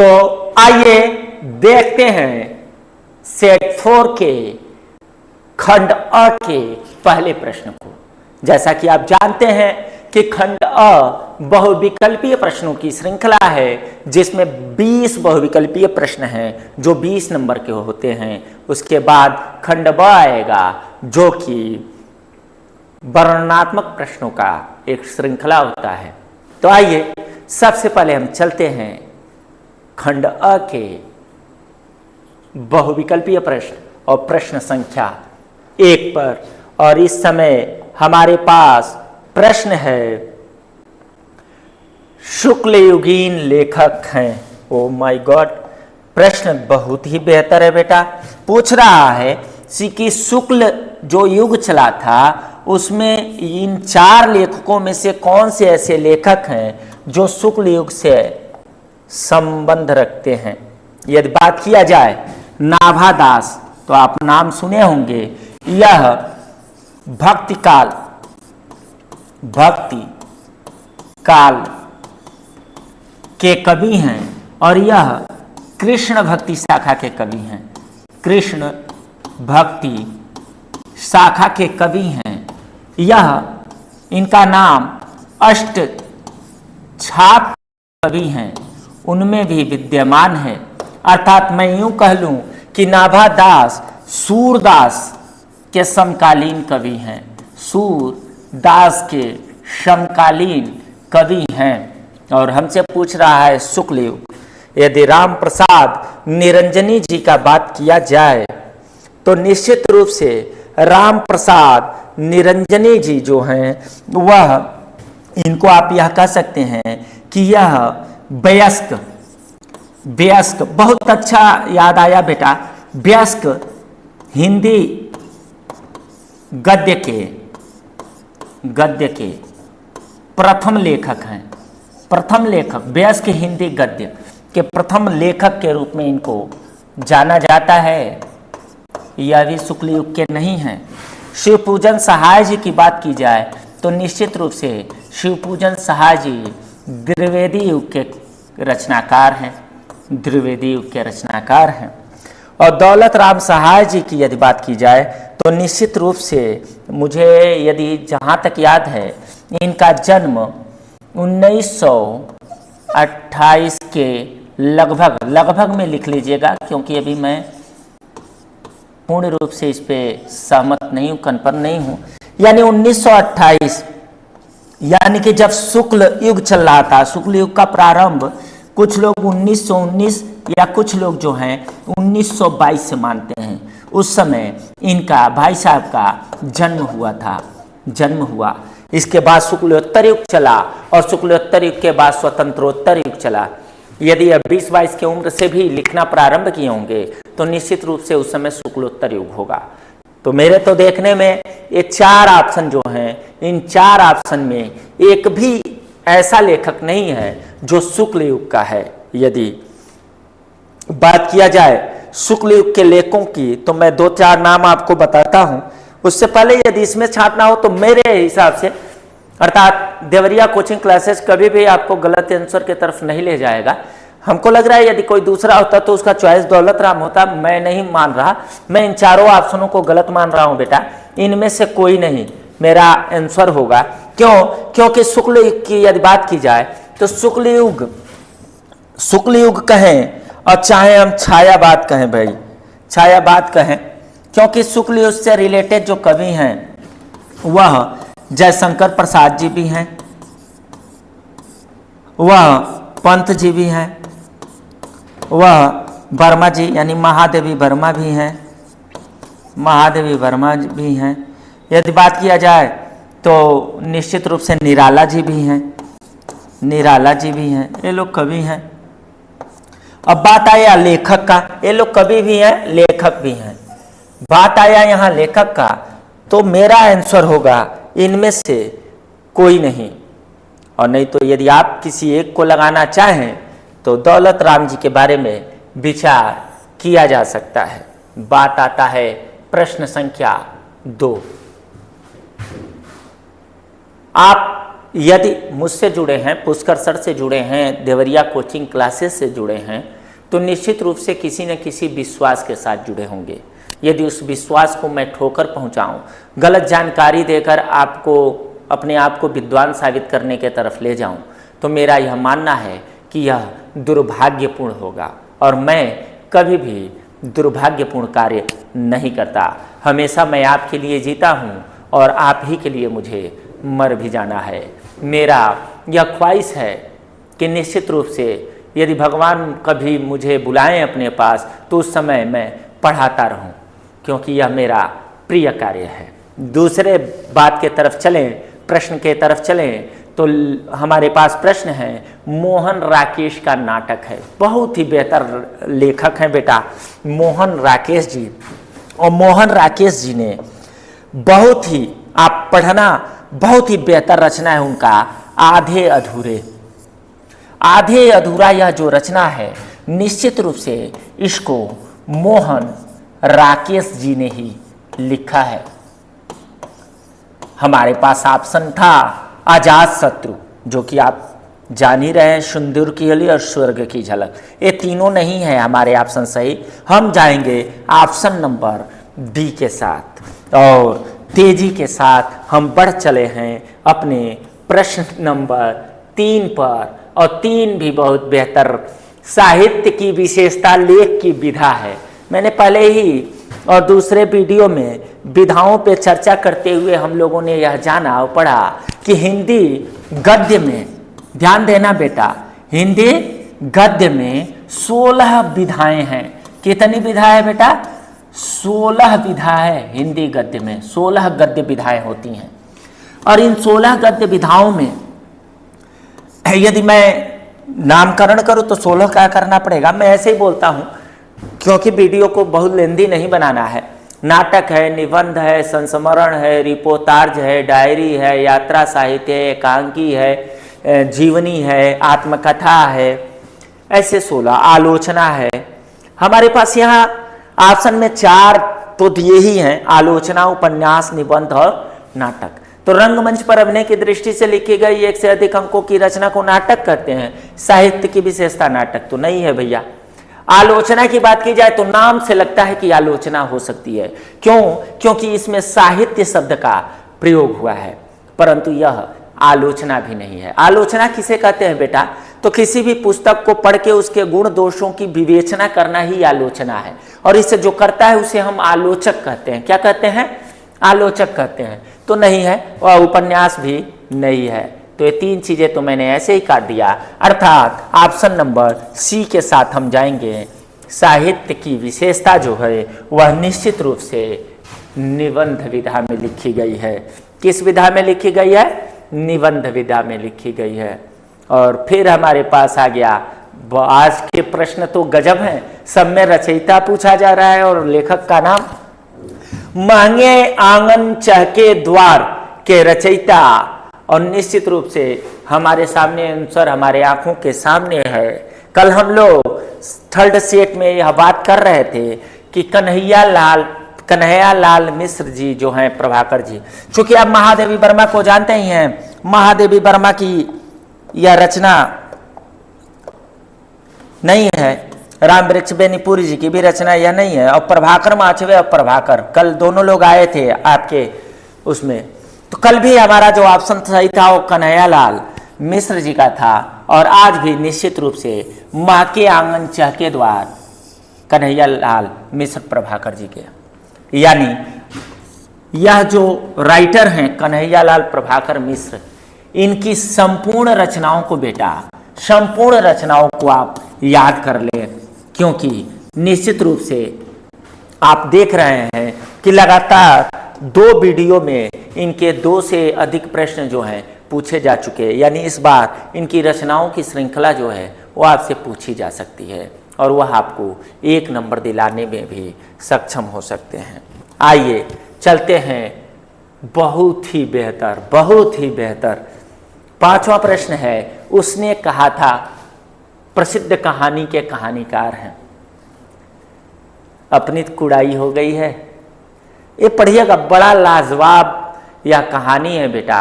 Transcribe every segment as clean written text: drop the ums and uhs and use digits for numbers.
तो आइए देखते हैं सेट 4 के खंड अ के पहले प्रश्न को। जैसा कि आप जानते हैं कि खंड अ बहुविकल्पीय प्रश्नों की श्रृंखला है, जिसमें 20 बहुविकल्पीय प्रश्न हैं जो 20 नंबर के होते हैं। उसके बाद खंड ब आएगा जो कि वर्णनात्मक प्रश्नों का एक श्रृंखला होता है। तो आइए सबसे पहले हम चलते हैं खंड अ के बहुविकल्पीय प्रश्न और प्रश्न संख्या 1 पर। और इस समय हमारे पास प्रश्न है, शुक्ल युगीन लेखक हैं। ओ माय गॉड, प्रश्न बहुत ही बेहतर है बेटा। पूछ रहा है कि शुक्ल जो युग चला था उसमें इन 4 लेखकों में से कौन से ऐसे लेखक हैं जो शुक्ल युग से संबंध रखते हैं। यदि बात किया जाए नाभा दास, तो आप नाम सुने होंगे। यह भक्ति काल के कवि हैं और यह कृष्ण भक्ति शाखा के कवि हैं। कृष्ण भक्ति शाखा के कवि हैं। यह इनका नाम अष्ट छाप कवि हैं, उनमें भी विद्यमान है। अर्थात मैं यूं कह लूं कि नाभा दास सूरदास के समकालीन कवि हैं। सूरदास के समकालीन कवि हैं। और हमसे पूछ रहा है शुक्ल युग। यदि राम प्रसाद निरंजनी जी का बात किया जाए तो निश्चित रूप से राम प्रसाद निरंजनी जी जो हैं वह, इनको आप यह कह सकते हैं कि यह वयस्क बहुत अच्छा याद आया बेटा। वयस्क हिंदी गद्य के प्रथम लेखक हैं। प्रथम लेखक, वयस्क हिंदी गद्य के प्रथम लेखक के रूप में इनको जाना जाता है। यह भी शुक्ल युग के नहीं हैं। शिवपूजन सहाय जी की बात की जाए तो निश्चित रूप से शिवपूजन सहाय जी द्विवेदी युग के रचनाकार हैं। द्विवेदी युग के रचनाकार हैं। और दौलत राम सहाय जी की यदि बात की जाए तो निश्चित रूप से मुझे यदि जहाँ तक याद है इनका जन्म 1928 के लगभग में लिख लीजिएगा, क्योंकि अभी मैं पूर्ण रूप से इस पे सहमत नहीं हूँ, कन्फर्म नहीं हूँ। यानी 1928, यानी कि जब शुक्ल युग चल रहा था, शुक्ल युग का प्रारंभ कुछ लोग 1919 या कुछ लोग जो हैं 1922 से मानते हैं। उस समय इनका भाई साहब का जन्म हुआ। इसके बाद शुक्लोत्तर युग चला और शुक्लोत्तर युग के बाद स्वतंत्रोत्तर युग चला। यदि अब 20-22 की उम्र से भी लिखना प्रारंभ किए होंगे तो निश्चित रूप से उस समय शुक्लोत्तर युग होगा। तो मेरे तो देखने में ये 4 ऑप्शन जो हैं, इन 4 ऑप्शन में एक भी ऐसा लेखक नहीं है जो शुक्ल युग का है। यदि बात किया जाए शुक्ल युग के लेखकों की तो मैं 2-4 नाम आपको बताता हूं। उससे पहले यदि इसमें छांटना हो तो मेरे हिसाब से, अर्थात देवरिया कोचिंग क्लासेस कभी भी आपको गलत आंसर की तरफ नहीं ले जाएगा। हमको लग रहा है यदि कोई दूसरा होता तो उसका चॉइस दौलत राम होता। मैं नहीं मान रहा, मैं इन 4 ऑप्शनों को गलत मान रहा हूं बेटा। इनमें से कोई नहीं मेरा आंसर होगा। क्यों? क्योंकि शुक्ल युग की यदि बात की जाए तो शुक्ल युग कहें और चाहे हम छायावाद कहें, भाई छायावाद कहें, क्योंकि शुक्ल युग से रिलेटेड जो कवि हैं वह जयशंकर प्रसाद जी भी हैं, वह पंत जी भी हैं, वह वर्मा जी यानी महादेवी वर्मा भी हैं। यदि बात किया जाए तो निश्चित रूप से निराला जी भी हैं। ये लोग कवि हैं। अब बात आया लेखक का, ये लोग कवि भी हैं, लेखक भी हैं। बात आया यहाँ लेखक का, तो मेरा आंसर होगा इनमें से कोई नहीं। और नहीं तो यदि आप किसी एक को लगाना चाहें तो दौलत राम जी के बारे में विचार किया जा सकता है। बात आता है प्रश्न संख्या 2। आप यदि मुझसे जुड़े हैं, पुष्कर सर से जुड़े हैं, देवरिया कोचिंग क्लासेस से जुड़े हैं, तो निश्चित रूप से किसी न किसी विश्वास के साथ जुड़े होंगे। यदि उस विश्वास को मैं ठोकर पहुंचाऊं, गलत जानकारी देकर आपको अपने आप को विद्वान साबित करने के तरफ ले जाऊं, तो मेरा यह मानना है कि यह दुर्भाग्यपूर्ण होगा और मैं कभी भी दुर्भाग्यपूर्ण कार्य नहीं करता। हमेशा मैं आपके लिए जीता हूँ और आप ही के लिए मुझे मर भी जाना है। मेरा यह ख्वाहिश है कि निश्चित रूप से यदि भगवान कभी मुझे बुलाएं अपने पास, तो उस समय मैं पढ़ाता रहूं, क्योंकि यह मेरा प्रिय कार्य है। दूसरे बात के तरफ चलें, प्रश्न के तरफ चलें, तो हमारे पास प्रश्न है, मोहन राकेश का नाटक है। बहुत ही बेहतर लेखक हैं बेटा मोहन राकेश जी, और मोहन राकेश जी ने बहुत ही, आप पढ़ना, बहुत ही बेहतर रचना है उनका आधे अधूरे। आधे अधूरा यह जो रचना है, निश्चित रूप से इसको मोहन राकेश जी ने ही लिखा है। हमारे पास ऑप्शन था अजात शत्रु, जो कि आप जान ही रहे हैं, सिंदूर की होली और स्वर्ग की झलक। ये तीनों नहीं है हमारे ऑप्शन सही। हम जाएंगे ऑप्शन नंबर डी के साथ और तेजी के साथ हम बढ़ चले हैं अपने प्रश्न नंबर 3 पर। और 3 भी बहुत बेहतर साहित्य की विशेषता लेख की विधा है। मैंने पहले ही और दूसरे वीडियो में विधाओं पे चर्चा करते हुए हम लोगों ने यह जाना और पढ़ा कि हिंदी गद्य में, ध्यान देना बेटा, हिंदी गद्य में 16 विधाएं हैं। कितनी विधा है बेटा? 16 विधा है हिंदी गद्य में। 16 गद्य विधाएं होती हैं और इन 16 गद्य विधाओं में यदि मैं नामकरण करूं तो 16 का करना पड़ेगा। मैं ऐसे ही बोलता हूं क्योंकि वीडियो को बहुत लेंदी नहीं बनाना है। नाटक है, निबंध है, संस्मरण है, रिपोर्टाज है, डायरी है, यात्रा साहित्य है, एकांकी है, जीवनी है, आत्मकथा है, ऐसे 16। आलोचना है हमारे पास। यहाँ ऑप्शन में 4 तो दिए ही हैं, आलोचना, उपन्यास, निबंध और नाटक। तो रंगमंच पर अभिनय की दृष्टि से लिखी गई 1 से अधिक अंकों की रचना को नाटक कहते हैं। साहित्य की विशेषता नाटक तो नहीं है भैया। आलोचना की बात की जाए तो नाम से लगता है कि आलोचना हो सकती है। क्यों? क्योंकि इसमें साहित्य शब्द का प्रयोग हुआ है, परंतु यह आलोचना भी नहीं है। आलोचना किसे कहते हैं बेटा? तो किसी भी पुस्तक को पढ़ के उसके गुण दोषों की विवेचना करना ही आलोचना है, और इसे जो करता है उसे हम आलोचक कहते हैं। क्या कहते हैं? आलोचक कहते हैं। तो नहीं है, और उपन्यास भी नहीं है। तो ये 3 चीजें तो मैंने ऐसे ही काट दिया, अर्थात ऑप्शन नंबर सी के साथ हम जाएंगे। साहित्य की विशेषता जो है वह निश्चित रूप से निबंध विधा में लिखी गई है। किस विधा में लिखी गई है? निबंध विधा में लिखी गई है। और फिर हमारे पास आ गया, आज के प्रश्न तो गजब हैं। सब में रचयिता पूछा जा रहा है और लेखक का नाम। महंगे आंगन चहके द्वार के रचयिता, और निश्चित रूप से हमारे सामने आंसर हमारे आंखों के सामने है। कल हम लोग 3rd सेट में यह बात कर रहे थे कि कन्हैया लाल मिश्र जी जो हैं, प्रभाकर जी, चूंकि आप महादेवी वर्मा को जानते ही हैं, महादेवी वर्मा की यह रचना नहीं है, राम वृक्ष बेनीपुरी जी की भी रचना यह नहीं है, और प्रभाकर माचवे और प्रभाकर, कल दोनों लोग आए थे आपके उसमें। तो कल भी हमारा जो ऑप्शन सही था वो कन्हैया लाल मिश्र जी का था, और आज भी निश्चित रूप से महके आंगन चहके द्वार कन्हैया लाल मिश्र प्रभाकर जी के। यानी यह जो राइटर हैं कन्हैया लाल प्रभाकर मिश्र, इनकी संपूर्ण रचनाओं को बेटा, संपूर्ण रचनाओं को आप याद कर लें, क्योंकि निश्चित रूप से आप देख रहे हैं कि लगातार 2 वीडियो में इनके 2 से अधिक प्रश्न जो हैं पूछे जा चुके हैं। यानी इस बार इनकी रचनाओं की श्रृंखला जो है वो आपसे पूछी जा सकती है, और वह आपको 1 नंबर दिलाने में भी सक्षम हो सकते हैं। आइए चलते हैं, बहुत ही बेहतर, बहुत ही बेहतर 5वां प्रश्न है। उसने कहा था, प्रसिद्ध कहानी के कहानीकार हैं। अपनी कुड़ाई हो गई है। ये पढ़िएगा, बड़ा लाजवाब यह कहानी है बेटा।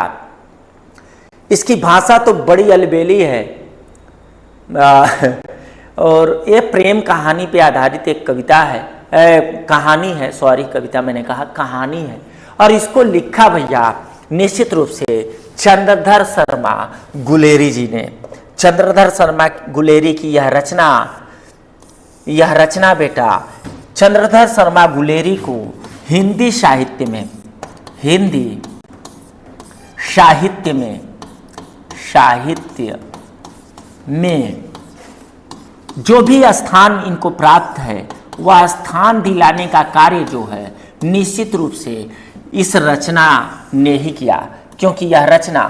इसकी भाषा तो बड़ी अलबेली है और ये प्रेम कहानी पे आधारित एक कविता है, कहानी है, सॉरी कविता मैंने कहा, कहानी है। और इसको लिखा भैया निश्चित रूप से चंद्रधर शर्मा गुलेरी जी ने। चंद्रधर शर्मा गुलेरी की यह रचना बेटा, चंद्रधर शर्मा गुलेरी को हिंदी साहित्य में जो भी स्थान इनको प्राप्त है वह स्थान दिलाने का कार्य जो है निश्चित रूप से इस रचना ने ही किया, क्योंकि यह रचना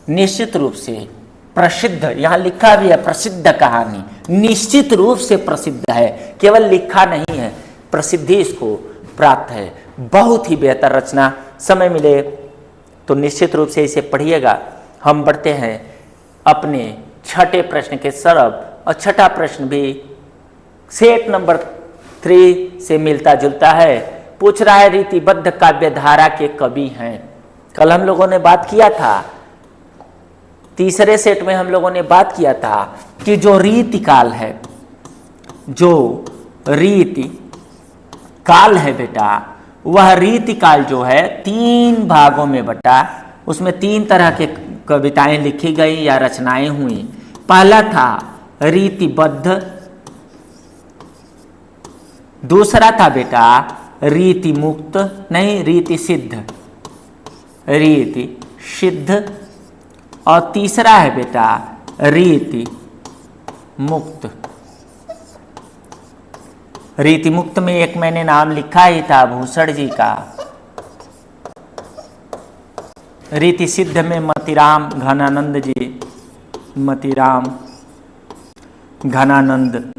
निश्चित रूप से प्रसिद्ध, यहाँ लिखा भी है प्रसिद्ध कहानी, निश्चित रूप से प्रसिद्ध है, केवल लिखा नहीं है, प्रसिद्धि इसको प्राप्त है। बहुत ही बेहतर रचना, समय मिले तो निश्चित रूप से इसे पढ़िएगा। हम बढ़ते हैं अपने छठे प्रश्न के तरफ, और छठा प्रश्न भी सेट नंबर 3 से मिलता जुलता है। पूछ रहा है रीतिबद्ध काव्य धारा के कवि हैं। कल हम लोगों ने बात किया था, तीसरे सेट में हम लोगों ने बात किया था कि जो रीति काल है, जो रीति काल है बेटा, वह रीति काल जो है 3 भागों में बटा, उसमें 3 तरह के कविताएं लिखी गई या रचनाएं हुई। पहला था रीतिबद्ध, दूसरा था बेटा रीति मुक्त, नहीं रीति सिद्ध, और तीसरा है बेटा रीति मुक्त। रीति मुक्त में एक मैंने नाम लिखा ही था भूषण जी का, रीति सिद्ध में मतिराम घनानंद जी, मतिराम घनानंद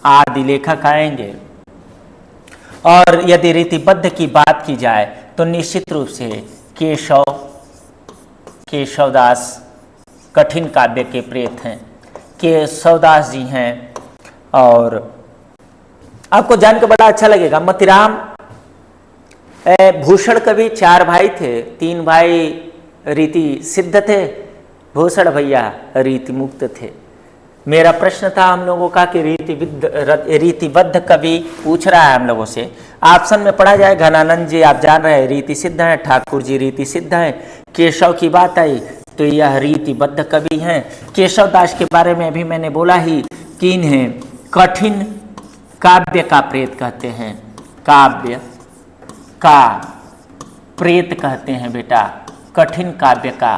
आदि लेखक आएंगे। और यदि रीतिबद्ध की बात की जाए तो निश्चित रूप से केशवदास कठिन काव्य के प्रेत हैं, केशवदास जी हैं। और आपको जानकर बड़ा अच्छा लगेगा, मतिराम भूषण कवि 4 भाई थे, 3 भाई रीति सिद्ध थे, भूषण भैया रीति मुक्त थे। मेरा प्रश्न था हम लोगों का कि रीतिबद्ध कवि पूछ रहा है हम लोगों से, ऑप्शन में पढ़ा जाए घनानंद जी आप जान रहे हैं रीति सिद्ध हैं, ठाकुर जी रीति सिद्ध हैं, केशव की बात आई तो यह रीतिबद्ध कवि हैं। केशवदास के बारे में भी मैंने बोला ही कि इन्हें कठिन काव्य का प्रेत कहते हैं, काव्य का प्रेत कहते हैं बेटा, कठिन काव्य का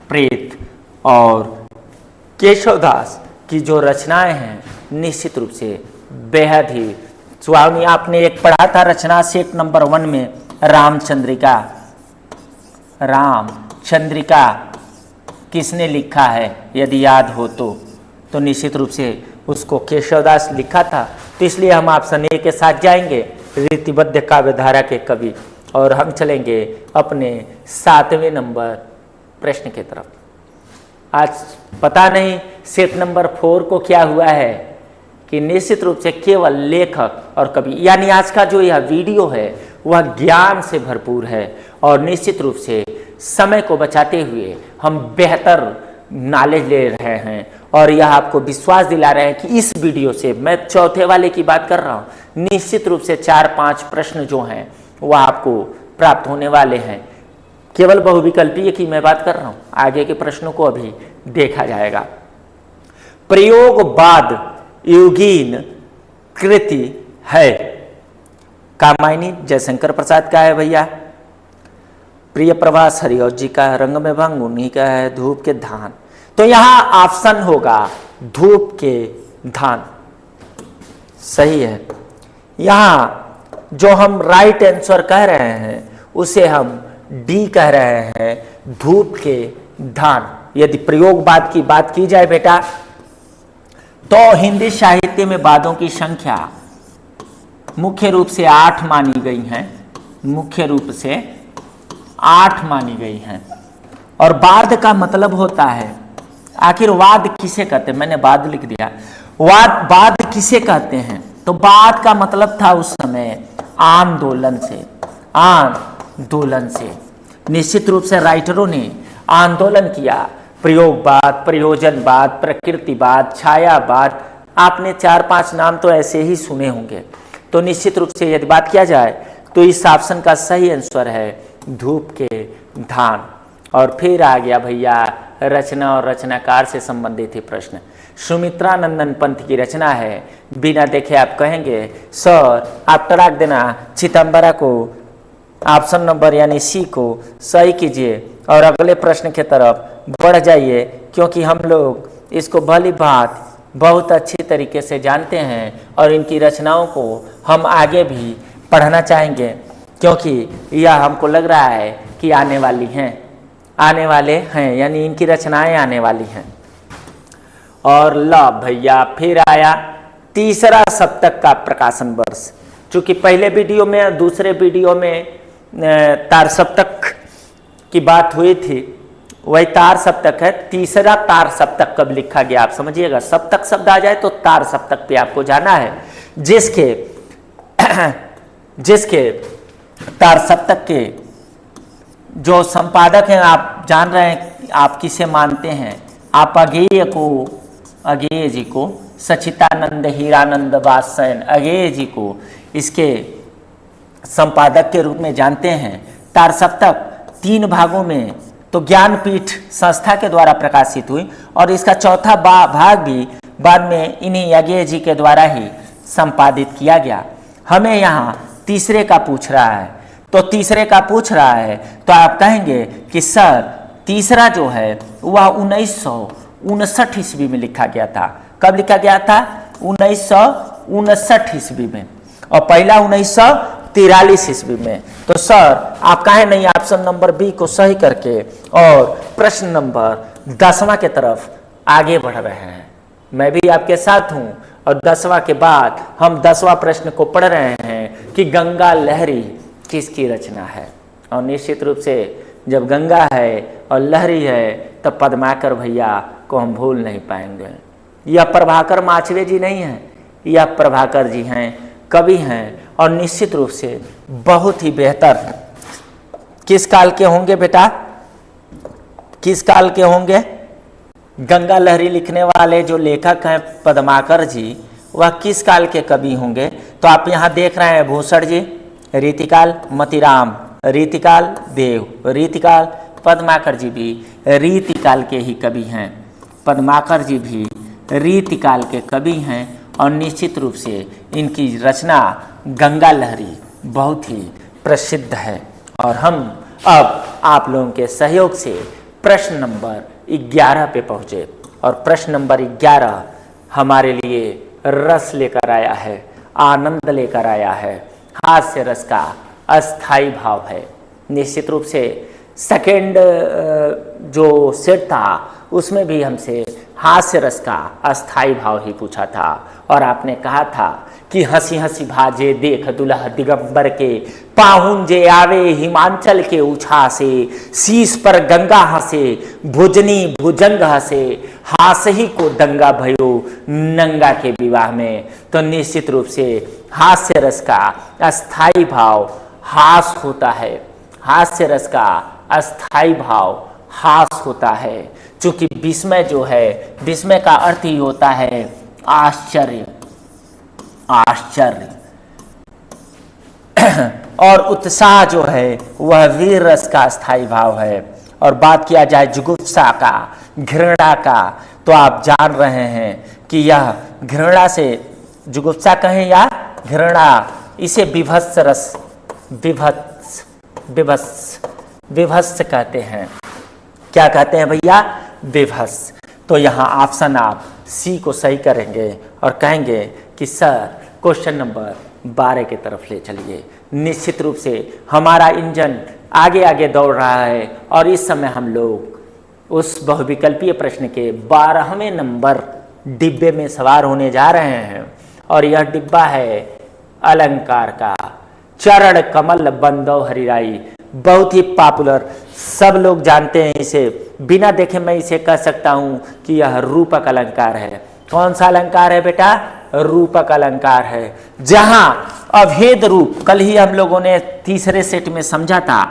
प्रेत। और केशवदास की जो रचनाएं हैं निश्चित रूप से बेहद ही सुहावनी। आपने एक पढ़ा था रचना सेट नंबर 1 में, रामचंद्रिका किसने लिखा है यदि याद हो तो निश्चित रूप से उसको केशवदास लिखा था। तो इसलिए हम ऑप्शन ए के साथ जाएंगे, रीतिबद्ध काव्य धारा के कवि। और हम चलेंगे अपने 7वें नंबर प्रश्न की तरफ। आज पता नहीं सेट नंबर 4 को क्या हुआ है कि निश्चित रूप से केवल लेखक और कवि, यानी आज का जो यह वीडियो है वह ज्ञान से भरपूर है। और निश्चित रूप से समय को बचाते हुए हम बेहतर नॉलेज ले रहे हैं और यह आपको विश्वास दिला रहे हैं कि इस वीडियो से, मैं चौथे वाले की बात कर रहा हूँ, निश्चित रूप से 4-5 प्रश्न जो हैं वह आपको प्राप्त होने वाले हैं। केवल बहुविकल्पीय की मैं बात कर रहा हूँ, आगे के प्रश्नों को अभी देखा जाएगा। प्रयोगवाद युगीन कृति है, कामायनी जयशंकर प्रसाद का है भैया, प्रिय प्रभास हरिऔध जी का है, रंग में भंग उन्हीं का है, धूप के धान। तो यहां ऑप्शन होगा धूप के धान, सही है। यहां जो हम राइट आंसर कह रहे हैं उसे हम डी कह रहे हैं, धूप के धान। यदि प्रयोगवाद की बात की जाए बेटा तो हिंदी साहित्य में वादों की संख्या मुख्य रूप से 8 मानी गई हैं, मुख्य रूप से 8 मानी गई हैं। और वाद का मतलब होता है, आखिर वाद किसे कहते हैं, मैंने वाद लिख दिया, वाद किसे कहते हैं, तो वाद का मतलब था उस समय आंदोलन से। निश्चित रूप से राइटरों ने आंदोलन किया। प्रयोगवाद, प्रयोजनवाद, प्रकृतिवाद, छायावाद, आपने 4-5 नाम तो ऐसे ही सुने होंगे। तो निश्चित रूप से यदि बात किया जाए तो इस ऑप्शन का सही आंसर है धूप के धान। और फिर आ गया भैया रचना और रचनाकार से संबंधित ही प्रश्न। सुमित्रा नंदन पंत की रचना है। बिना देखे आप कहेंगे सर आप टराक देना चिदंबरा को ऑप्शन नंबर यानी सी को सही कीजिए और अगले प्रश्न की तरफ बढ़ जाइए, क्योंकि हम लोग इसको भली बात बहुत अच्छी तरीके से जानते हैं और इनकी रचनाओं को हम आगे भी पढ़ना चाहेंगे, क्योंकि यह हमको लग रहा है कि आने वाले हैं यानी इनकी रचनाएं आने वाली हैं। और ला भैया फिर आया तीसरा सप्तक का प्रकाशन वर्ष। चूंकि पहले वीडियो में और दूसरे वीडियो में तार सप्तक की बात हुई थी, वही तार सप्तक है। तीसरा तार सप्तक कब लिखा गया आप समझिएगा। सप्तक शब्द आ जाए तो तार सप्तक पे आपको जाना है, जिसके तार सप्तक के जो संपादक हैं आप जान रहे हैं आप किसे मानते हैं। आप अगेय जी को सचितानंद हीरानंद वात्स्यन अगेय जी को इसके संपादक के रूप में जानते हैं। तार सप्तक 3 भागों में तो ज्ञानपीठ संस्था के द्वारा प्रकाशित हुई और इसका चौथा भाग भी बाद में इन्हीं अगेय जी के द्वारा ही संपादित किया गया। हमें यहाँ तीसरे का पूछ रहा है, तो तीसरे का पूछ रहा है तो आप कहेंगे कि सर तीसरा जो है वह 1959 ईस्वी में लिखा गया था। कब लिखा गया था? 1959 ईस्वी में, और पहला 1943 ईस्वी में। तो सर आप काहे नहीं ऑप्शन नंबर बी को सही करके और प्रश्न नंबर 10वां के तरफ आगे बढ़ रहे हैं। मैं भी आपके साथ हूं और 10वां के बाद हम 10वां प्रश्न को पढ़ रहे हैं कि गंगा लहरी किसकी रचना है। और निश्चित रूप से जब गंगा है और लहरी है तो पद्माकर भैया को हम भूल नहीं पाएंगे। यह प्रभाकर माचवे जी नहीं है, यह प्रभाकर जी हैं, कवि हैं और निश्चित रूप से बहुत ही बेहतर। किस काल के होंगे बेटा? किस काल के होंगे? गंगा लहरी लिखने वाले जो लेखक हैं पद्माकर जी, वह किस काल के कवि होंगे? तो आप यहाँ देख रहे हैं भूषण जी रीतिकाल, मतिराम रीतिकाल, देव रीतिकाल, पद्माकर जी भी रीतिकाल के ही कवि हैं। पद्माकर जी भी रीतिकाल के कवि हैं और निश्चित रूप से इनकी रचना गंगा लहरी बहुत ही प्रसिद्ध है। और हम अब आप लोगों के सहयोग से प्रश्न नंबर 11 पे पहुँचे और प्रश्न नंबर 11 हमारे लिए रस लेकर आया है, आनंद लेकर आया है, हास्य रस का अस्थाई भाव है। निश्चित रूप से सेकेंड जो सेट था उसमें भी हमसे हास्य रस का अस्थाई भाव ही पूछा था और आपने कहा था कि हंसी हंसी भाजे देख दुल्हा दिगंबर के, पाहुन जे आवे हिमांचल के उछा से, शीश पर गंगा हंसे भुजनी भुजंग हंसे, हास ही को दंगा भयो नंगा के विवाह में। तो निश्चित रूप से हास्य रस का अस्थाई भाव हास होता है, हास्य रस का अस्थाई भाव हास होता है। चूंकि विस्मय जो है, विस्मय का अर्थ ही होता है आश्चर्य, आश्चर्य और उत्साह जो है वह वीर रस का स्थायी भाव है। और बात किया जाए जुगुप्सा का, घृणा का, तो आप जान रहे हैं कि यह घृणा से जुगुप्सा कहें या घृणा, इसे विभत्स रस, विभत्स कहते हैं। क्या कहते हैं भैया? विभत्स। तो यहाँ ऑप्शन आप सी को सही करेंगे और कहेंगे कि सर क्वेश्चन नंबर 12 की तरफ ले चलिए। निश्चित रूप से हमारा इंजन आगे आगे दौड़ रहा है और इस समय हम लोग उस बहुविकल्पीय प्रश्न के 12वें नंबर डिब्बे में सवार होने जा रहे हैं और यह डिब्बा है अलंकार का। चरण कमल बंदो हरिराई, बहुत ही पॉपुलर, सब लोग जानते हैं इसे, बिना देखे मैं इसे कह सकता हूं कि यह रूपक अलंकार है। कौन सा अलंकार है बेटा? रूपक अलंकार है, जहां अभेद रूप, कल ही हम लोगों ने तीसरे सेट में समझा था,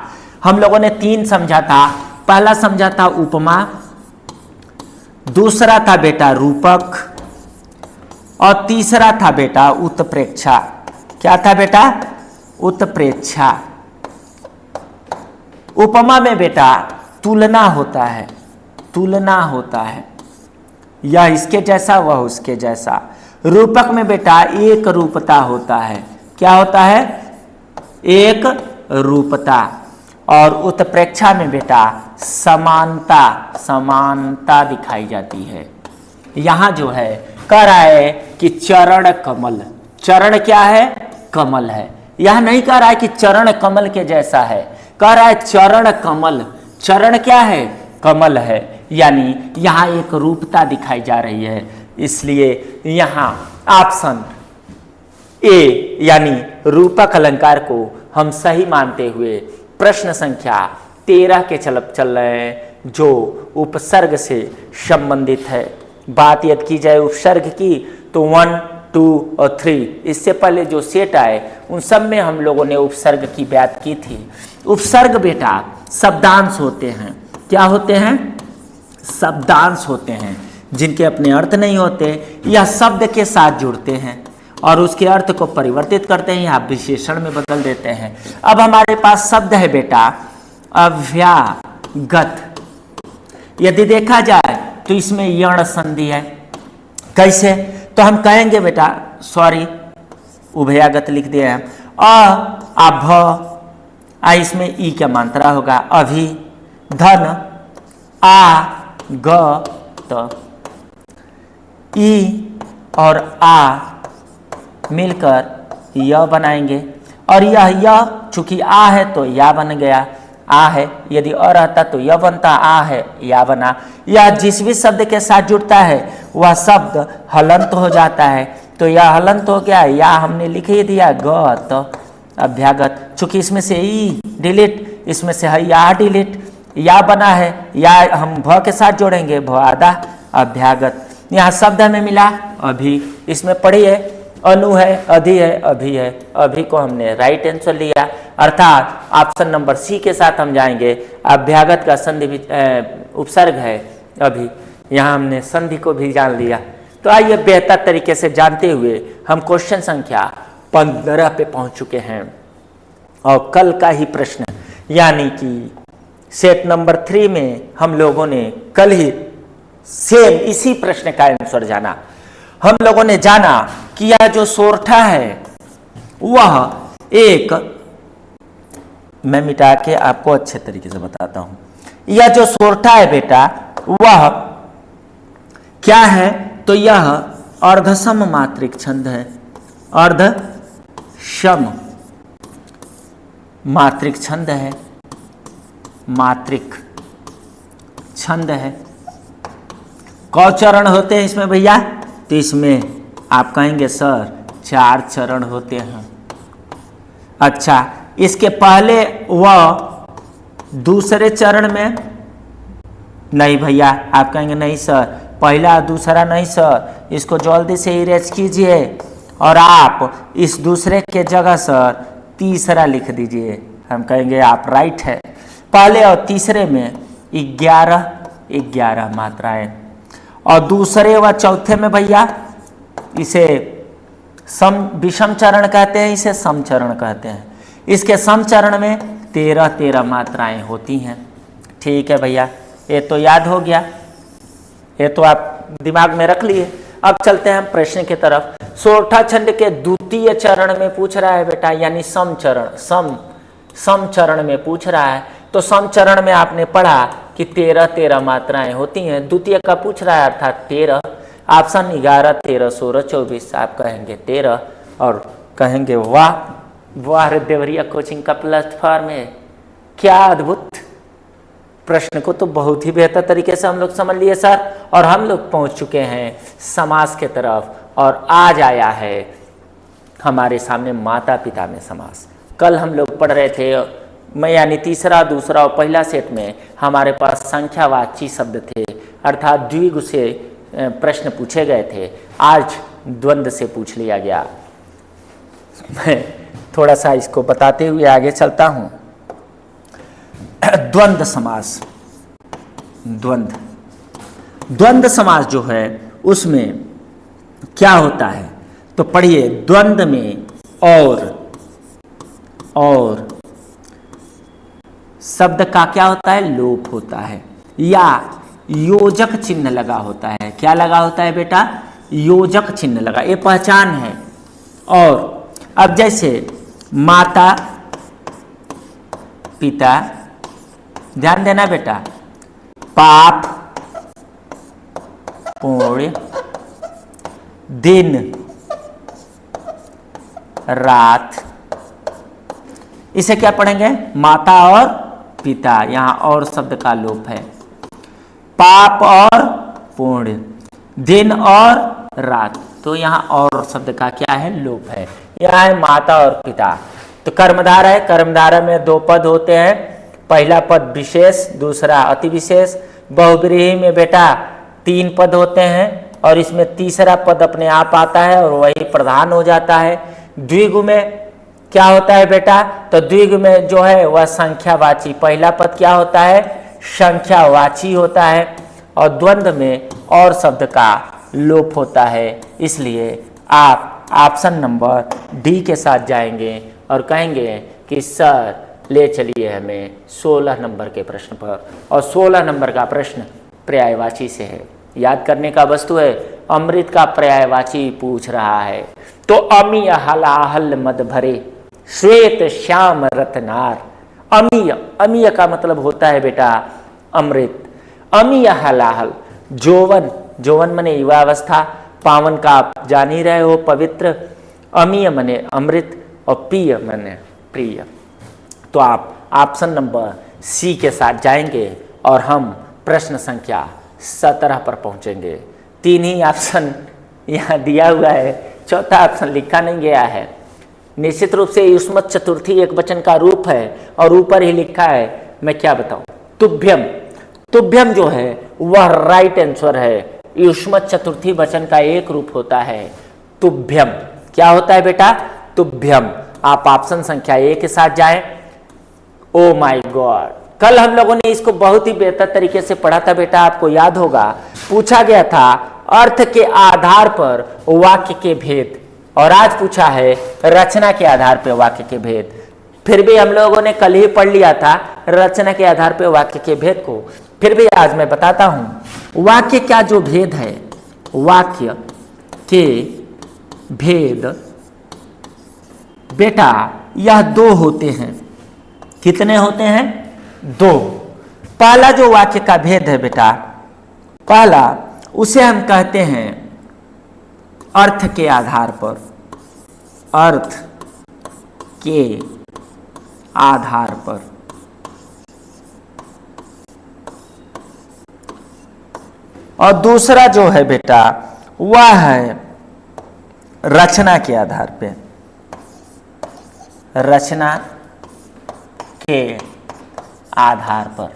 हम लोगों ने 3 समझा था। पहला समझा था उपमा, दूसरा था बेटा रूपक, और तीसरा था बेटा उत्प्रेक्षा। क्या था बेटा? उत्प्रेक्षा। उपमा में बेटा तुलना होता है, तुलना होता है, यह इसके जैसा वह उसके जैसा। रूपक में बेटा एक रूपता होता है। क्या होता है? एक रूपता। और उत्प्रेक्षा में बेटा समानता, समानता दिखाई जाती है। यहां जो है कह रहा है कि चरण कमल, चरण क्या है? कमल है। यह नहीं कह रहा है कि चरण कमल के जैसा है, कह रहा है चरण कमल। चरण क्या है? कमल है। यानी यहां एक रूपता दिखाई जा रही है, इसलिए यहां ऑप्शन ए यानी रूपक अलंकार को हम सही मानते हुए प्रश्न संख्या 13 के चल रहे हैं, जो उपसर्ग से संबंधित है। बात यदि की जाए उपसर्ग की तो 1, 2 और 3, इससे पहले जो सेट आए उन सब में हम लोगों ने उपसर्ग की बात की थी। उपसर्ग बेटा शब्दांश होते हैं। क्या होते हैं? शब्दांश होते हैं, जिनके अपने अर्थ नहीं होते, यह शब्द के साथ जुड़ते हैं और उसके अर्थ को परिवर्तित करते हैं या विशेषण में बदल देते हैं। अब हमारे पास शब्द है बेटा अव्यागत। यदि देखा जाए तो इसमें यण संधि है। कैसे? तो हम कहेंगे बेटा, सॉरी उभयागत लिख दिए हैं, अभ, इसमें ई क्या मात्रा होगा? अभी, धन, आ, ग, त, ई और आ मिलकर य बनाएंगे। और यह चूंकि आ है तो या बन गया, आ है। यदि अ रहता तो यह बनता, आ है या बना। यह जिस भी शब्द के साथ जुड़ता है वह शब्द हलंत हो जाता है, तो यह हलंत हो गया, या हमने लिख ही दिया ग, तो अभ्यागत। चूंकि इसमें से ई डिलीट, इसमें से है या डिलीट, या बना है, या हम भ के साथ जोड़ेंगे, भ आधा, अभ्यागत। यहाँ शब्द हमें मिला अभी, इसमें पढ़िए अनु है, अधि है, अभी है। अभी को हमने राइट आंसर लिया, अर्थात ऑप्शन नंबर सी के साथ हम जाएंगे। अभ्यागत का संधि उपसर्ग है अभी, यहाँ हमने संधि को भी जान लिया। तो आइए बेहतर तरीके से जानते हुए हम क्वेश्चन संख्या 15 पे पहुंच चुके हैं। और कल का ही प्रश्न यानी कि सेट नंबर 3 में हम लोगों ने कल ही सेम इसी प्रश्न का आंसर जाना। हम लोगों ने जाना कि यह जो सोरठा है वह एक, मैं मिटा के आपको अच्छे तरीके से बताता हूं। यह जो सोरठा है बेटा वह क्या है? तो यह अर्धसम मात्रिक छंद है। अर्धसम मात्रिक छंद है, मात्रिक छंद है। कौ चरण होते हैं इसमें भैया? तो इसमें आप कहेंगे सर 4 चरण होते हैं। अच्छा, इसके पहले वह दूसरे चरण में नहीं भैया, आप कहेंगे नहीं सर पहला दूसरा नहीं सर, इसको जल्दी से इरेज कीजिए और आप इस दूसरे के जगह सर तीसरा लिख दीजिए। हम कहेंगे आप राइट है। पहले और तीसरे में 11 मात्राएं, और दूसरे व चौथे में भैया इसे विषम चरण कहते हैं, इसे सम चरण कहते हैं। इसके सम चरण में 13 मात्राएं होती हैं। ठीक है भैया, ये तो याद हो गया, ये तो आप दिमाग में रख लिए। अब चलते हैं हम प्रश्न की तरफ। सोरठा छंद के द्वितीय चरण में पूछ रहा है बेटा, यानी सम चरण, सम चरण में पूछ रहा है। तो सम चरण में आपने पढ़ा कि 13 मात्राएं होती हैं। द्वितीय का पूछ रहा है अर्थात 13। ऑप्शन 11, 13, 16, 24। आप कहेंगे 13 और कहेंगे वाह देवरिया कोचिंग का प्लेटफॉर्म है, क्या अद्भुत। प्रश्न को तो बहुत ही बेहतर तरीके से हम लोग समझ लिए सर, और हम लोग पहुंच चुके हैं समास के तरफ। और आज आया है हमारे सामने माता पिता में समास। कल हम लोग पढ़ रहे थे मैं यानी तीसरा, दूसरा और पहला सेट में हमारे पास संख्यावाची शब्द थे, अर्थात द्विगु से प्रश्न पूछे गए थे। आज द्वंद्व से पूछ लिया गया। मैं थोड़ा सा इसको बताते हुए आगे चलता हूं। द्वंद्व समास। द्वंद्व समास जो है उसमें क्या होता है, तो पढ़िए, द्वंद्व में और शब्द का क्या होता है, लोप होता है, या योजक चिन्ह लगा होता है। क्या लगा होता है बेटा, योजक चिन्ह लगा, ये पहचान है। और अब जैसे माता पिता, ध्यान देना बेटा, पाप पुण्य, दिन रात, इसे क्या पढ़ेंगे, माता और पिता। यहां और शब्द का लोप है, पाप और पुण्य, दिन और रात, तो यहां और शब्द का क्या है, लोप है। यह है माता और पिता। तो कर्मधारय है, कर्मधारय में दो पद होते हैं, पहला पद विशेष, दूसरा अति विशेष। बहुव्रीहि में बेटा तीन पद होते हैं और इसमें तीसरा पद अपने आप आता है और वही प्रधान हो जाता है। द्विगु में क्या होता है बेटा, तो द्विगु में जो है वह संख्यावाची, पहला पद क्या होता है, संख्यावाची होता है, और द्वंद्व में और शब्द का लोप होता है। इसलिए आप ऑप्शन नंबर डी के साथ जाएंगे और कहेंगे कि सर ले चलिए हमें 16 नंबर के प्रश्न पर, और 16 नंबर का प्रश्न पर्यायवाची से है। याद करने का वस्तु है, अमृत का पर्यायवाची पूछ रहा है। तो अमीय हलाहल मद भरे श्वेत श्याम रत्नार। अमीय, अमीय का मतलब होता है बेटा अमृत। अमीय हलाहल, जोवन, जोवन मने युवावस्था, पावन का आप जान ही रहे हो, पवित्र। अमीय मने अमृत और प्रिय मने प्रिय। तो आप ऑप्शन नंबर सी के साथ जाएंगे और हम प्रश्न संख्या 17 पर पहुंचेंगे। तीन ही ऑप्शन यहाँ दिया हुआ है, चौथा ऑप्शन लिखा नहीं गया है। निश्चित रूप से युष्मत चतुर्थी एक वचन का रूप है और ऊपर ही लिखा है, मैं क्या बताऊं, तुभ्यम। तुभ्यम जो है वह राइट आंसर है। युष्मत चतुर्थी वचन का एक रूप होता है तुभ्यम। क्या होता है बेटा, तुभ्यम। आप ऑप्शन संख्या ए के साथ जाएं। ओ माय गॉड, कल हम लोगों ने इसको बहुत ही बेहतर तरीके से पढ़ा था बेटा, आपको याद होगा। पूछा गया था अर्थ के आधार पर वाक्य के भेद, और आज पूछा है रचना के आधार पर वाक्य के भेद। फिर भी हम लोगों ने कल ही पढ़ लिया था रचना के आधार पर वाक्य के भेद को, फिर भी आज मैं बताता हूं वाक्य का जो भेद है। वाक्य के भेद बेटा यह दो होते हैं। कितने होते हैं, दो। पहला जो वाक्य का भेद है बेटा, पहला उसे हम कहते हैं अर्थ के आधार पर। अर्थ के आधार पर। और दूसरा जो है बेटा वह है रचना के आधार पे। रचना के आधार पर।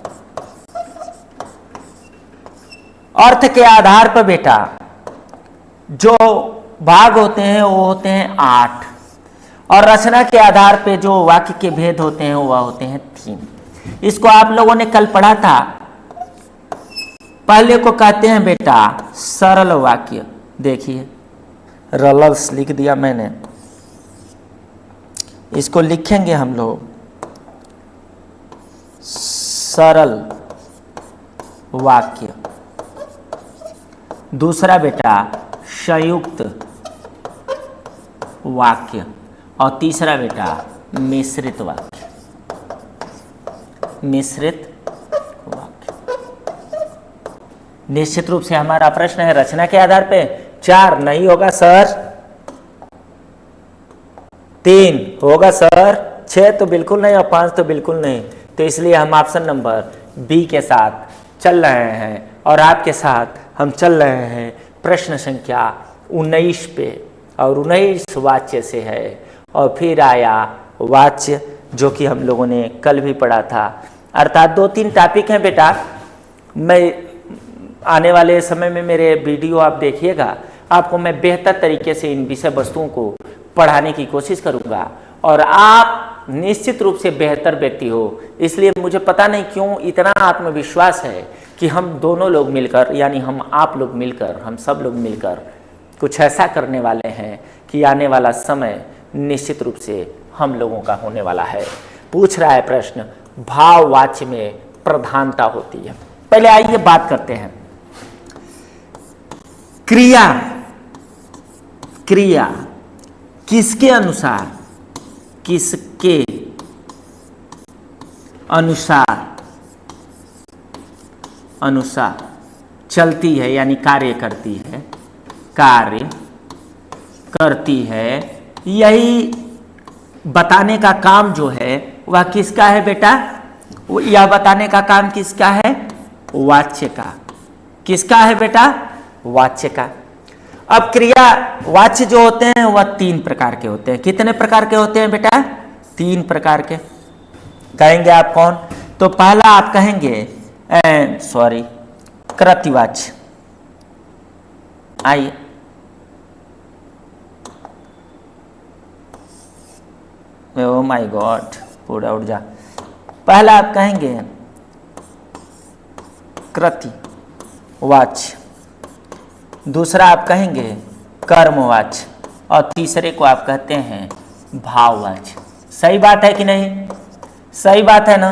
अर्थ के आधार पर बेटा जो भाग होते हैं वो होते हैं 8, और रचना के आधार पे जो वाक्य के भेद होते हैं वह होते हैं 3। इसको आप लोगों ने कल पढ़ा था। पहले को कहते हैं बेटा सरल वाक्य। देखिए रलस लिख दिया मैंने, इसको लिखेंगे हम लोग सरल वाक्य। दूसरा बेटा संयुक्त वाक्य, और तीसरा बेटा मिश्रित वाक्य। मिश्रित वाक्य। निश्चित रूप से हमारा प्रश्न है रचना के आधार पे 4 नहीं होगा सर, 3 होगा सर, 6 तो बिल्कुल नहीं और 5 तो बिल्कुल नहीं। तो इसलिए हम ऑप्शन नंबर बी के साथ चल रहे हैं, और आपके साथ हम चल रहे हैं प्रश्न संख्या 19 पे, और 19 वाच्य से है। और फिर आया वाच्य जो कि हम लोगों ने कल भी पढ़ा था। अर्थात 2-3 टॉपिक हैं बेटा। मैं आने वाले समय में मेरे वीडियो आप देखिएगा, आपको मैं बेहतर तरीके से इन विषय वस्तुओं को पढ़ाने की कोशिश करूंगा, और आप निश्चित रूप से बेहतर व्यक्ति हो। इसलिए मुझे पता नहीं क्यों इतना आत्मविश्वास है कि हम दोनों लोग मिलकर, यानी हम आप लोग मिलकर, हम सब लोग मिलकर कुछ ऐसा करने वाले हैं कि आने वाला समय निश्चित रूप से हम लोगों का होने वाला है। पूछ रहा है प्रश्न, भाववाच्य में प्रधानता होती है। पहले आइए बात करते हैं क्रिया। क्रिया किसके अनुसार, किसके अनुसार चलती है, यानी कार्य करती है, कार्य करती है, यही बताने का काम जो है वह किसका है बेटा? यह बताने का काम किसका है? वाच्य का। किसका है बेटा? वाच्य का। अब क्रिया वाच्य जो होते हैं वह 3 प्रकार के होते हैं। कितने प्रकार के होते हैं बेटा? 3 प्रकार के। कहेंगे आप कौन? तो पहला आप कहेंगे कृतिवाच्य। आइए, ओ माय गॉड, पूरा उड़ जा। पहला आप कहेंगे कृतिवाच्य, दूसरा आप कहेंगे कर्मवाच्य, और तीसरे को आप कहते हैं भाववाच्य। सही बात है कि नहीं? सही बात है ना?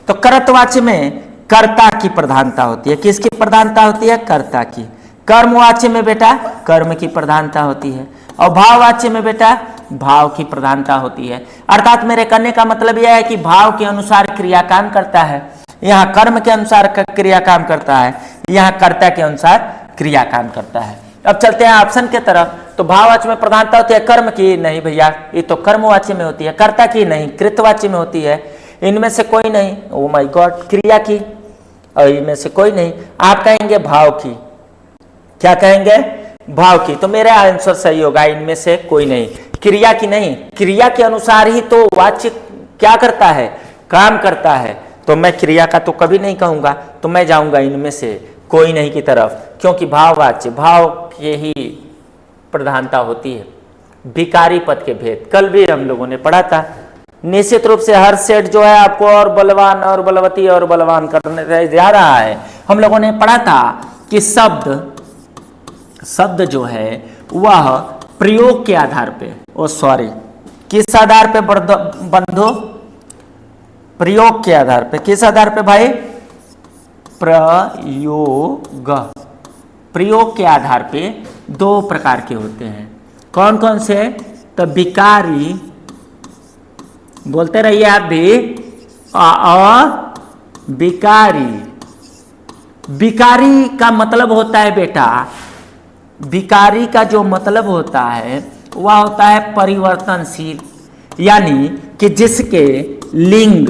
तो कर्तवाच्य में कर्ता की प्रधानता होती है। किसकी प्रधानता होती है? कर्ता की। कर्मवाच्य में बेटा कर्म की प्रधानता होती है, और भाववाच्य में बेटा भाव की प्रधानता होती है। अर्थात मेरे कहने का मतलब यह है कि भाव के अनुसार क्रिया काम करता है, यहाँ कर्म के अनुसार क्रिया काम करता है, यहाँ कर्ता के अनुसार क्रिया काम करता है। अब चलते हैं ऑप्शन के तरफ। तो भाववाच्य में प्रधानता होती है कर्म की? नहीं भैया, ये तो कर्मवाच्य में होती है। कर्ता की? नहीं, कृतवाच्य में होती है। इनमें से कोई नहीं। ओ माय गॉड, क्रिया की? और इनमें से कोई नहीं। आप कहेंगे भाव की। क्या कहेंगे? भाव की। तो मेरा आंसर सही होगा, इनमें से कोई नहीं। क्रिया की नहीं, क्रिया के अनुसार ही तो वाच्य क्या करता है? काम करता है। तो मैं क्रिया का तो कभी नहीं कहूंगा, तो मैं जाऊंगा इनमें से कोई नहीं की तरफ, क्योंकि भाववाच्य, भाव की ही प्रधानता होती है। विकारी पद के भेद कल भी हम लोगों ने पढ़ा था। निश्चित रूप से हर सेट जो है आपको और बलवान और बलवती और बलवान करने जा रहा है। हम लोगों ने पढ़ा था कि शब्द जो है वह प्रयोग के आधार पे, किस आधार पे बंधो? प्रयोग के आधार पे। किस आधार पे भाई? प्रयोग के आधार पे 2 प्रकार के होते हैं। कौन कौन से? तो विकारी, बोलते रहिए आप भी, विकारी। विकारी का मतलब होता है बेटा, विकारी का जो मतलब होता है वह होता है परिवर्तनशील, यानी कि जिसके लिंग,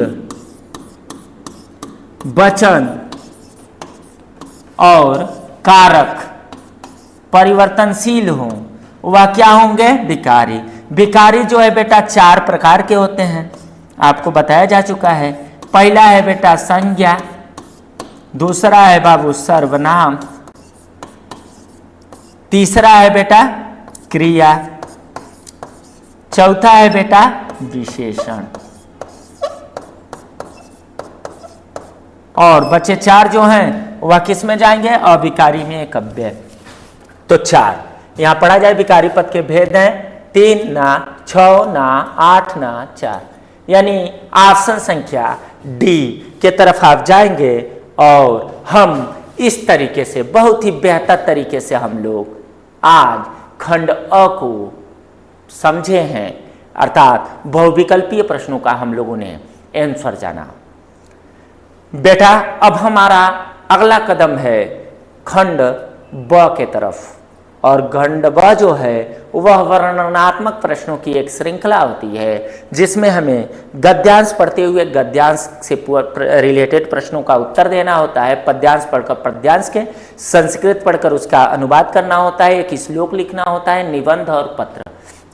वचन और कारक परिवर्तनशील हों, वह क्या होंगे? विकारी। विकारी जो है बेटा 4 प्रकार के होते हैं, आपको बताया जा चुका है। पहला है बेटा संज्ञा, दूसरा है बाबू सर्वनाम, तीसरा है बेटा क्रिया, चौथा है बेटा विशेषण, और बचे 4 जो हैं वह किस में जाएंगे? अविकारी में, कव्य। तो 4 यहां पढ़ा जाए। विकारी पद के भेद हैं 3 ना, 6 ना, 8 ना, 4, यानी ऑप्शन संख्या डी के तरफ आप जाएंगे। और हम इस तरीके से, बहुत ही बेहतर तरीके से हम लोग आज खंड अ को समझे हैं, अर्थात बहुविकल्पीय प्रश्नों का हम लोगों ने आंसर जाना। बेटा अब हमारा अगला कदम है खंड ब के तरफ, और खंड ब जो है वह वर्णनात्मक प्रश्नों की एक श्रृंखला होती है, जिसमें हमें गद्यांश पढ़ते हुए गद्यांश से रिलेटेड प्रश्नों का उत्तर देना होता है, पद्यांश पढ़कर पद्यांश के, संस्कृत पढ़कर उसका अनुवाद करना होता है, एक श्लोक लिखना होता है, निबंध और पत्र।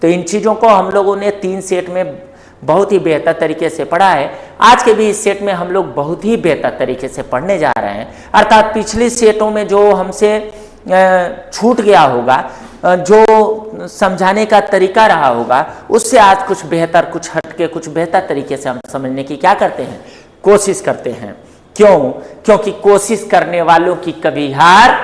तो इन चीज़ों को हम लोगों ने 3 सेट में बहुत ही बेहतर तरीके से पढ़ा है। आज के भी इस सेट में हम लोग बहुत ही बेहतर तरीके से पढ़ने जा रहे हैं, अर्थात पिछली सेटों में जो हमसे छूट गया होगा जो समझाने का तरीका रहा होगा उससे आज कुछ बेहतर, कुछ हटके, कुछ बेहतर तरीके से हम समझने की क्या करते हैं, कोशिश करते हैं। क्यों? क्योंकि कोशिश करने वालों की कभी हार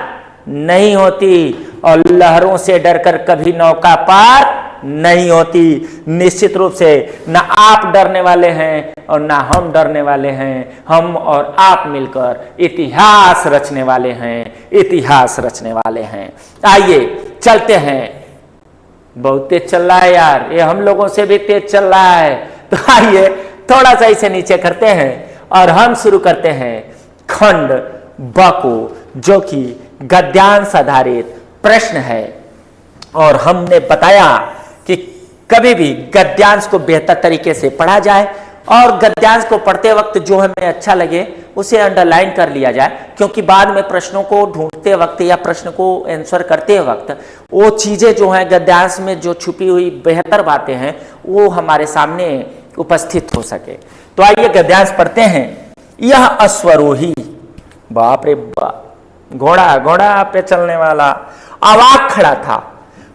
नहीं होती और लहरों से डरकर कभी नौका पार नहीं होती। निश्चित रूप से ना आप डरने वाले हैं और ना हम डरने वाले हैं, हम और आप मिलकर इतिहास रचने वाले हैं, इतिहास रचने वाले हैं। आइए चलते हैं। बहुत तेज चल रहा है यार, ये हम लोगों से भी तेज चल रहा है। तो आइए थोड़ा सा इसे नीचे करते हैं और हम शुरू करते हैं खंड ब को, जो कि गद्यांश आधारित प्रश्न है। और हमने बताया कि कभी भी गद्यांश को बेहतर तरीके से पढ़ा जाए और गद्यांश को पढ़ते वक्त जो हमें अच्छा लगे उसे अंडरलाइन कर लिया जाए, क्योंकि बाद में प्रश्नों को ढूंढते वक्त या प्रश्न को आंसर करते वक्त वो चीजें जो हैं गद्यांश में जो छुपी हुई बेहतर बातें हैं वो हमारे सामने उपस्थित हो सके। तो आइए गद्यांश पढ़ते हैं। यह अश्वरोही, बाप रे बाप, घोड़ा, घोड़ा पे चलने वाला अवाक खड़ा था।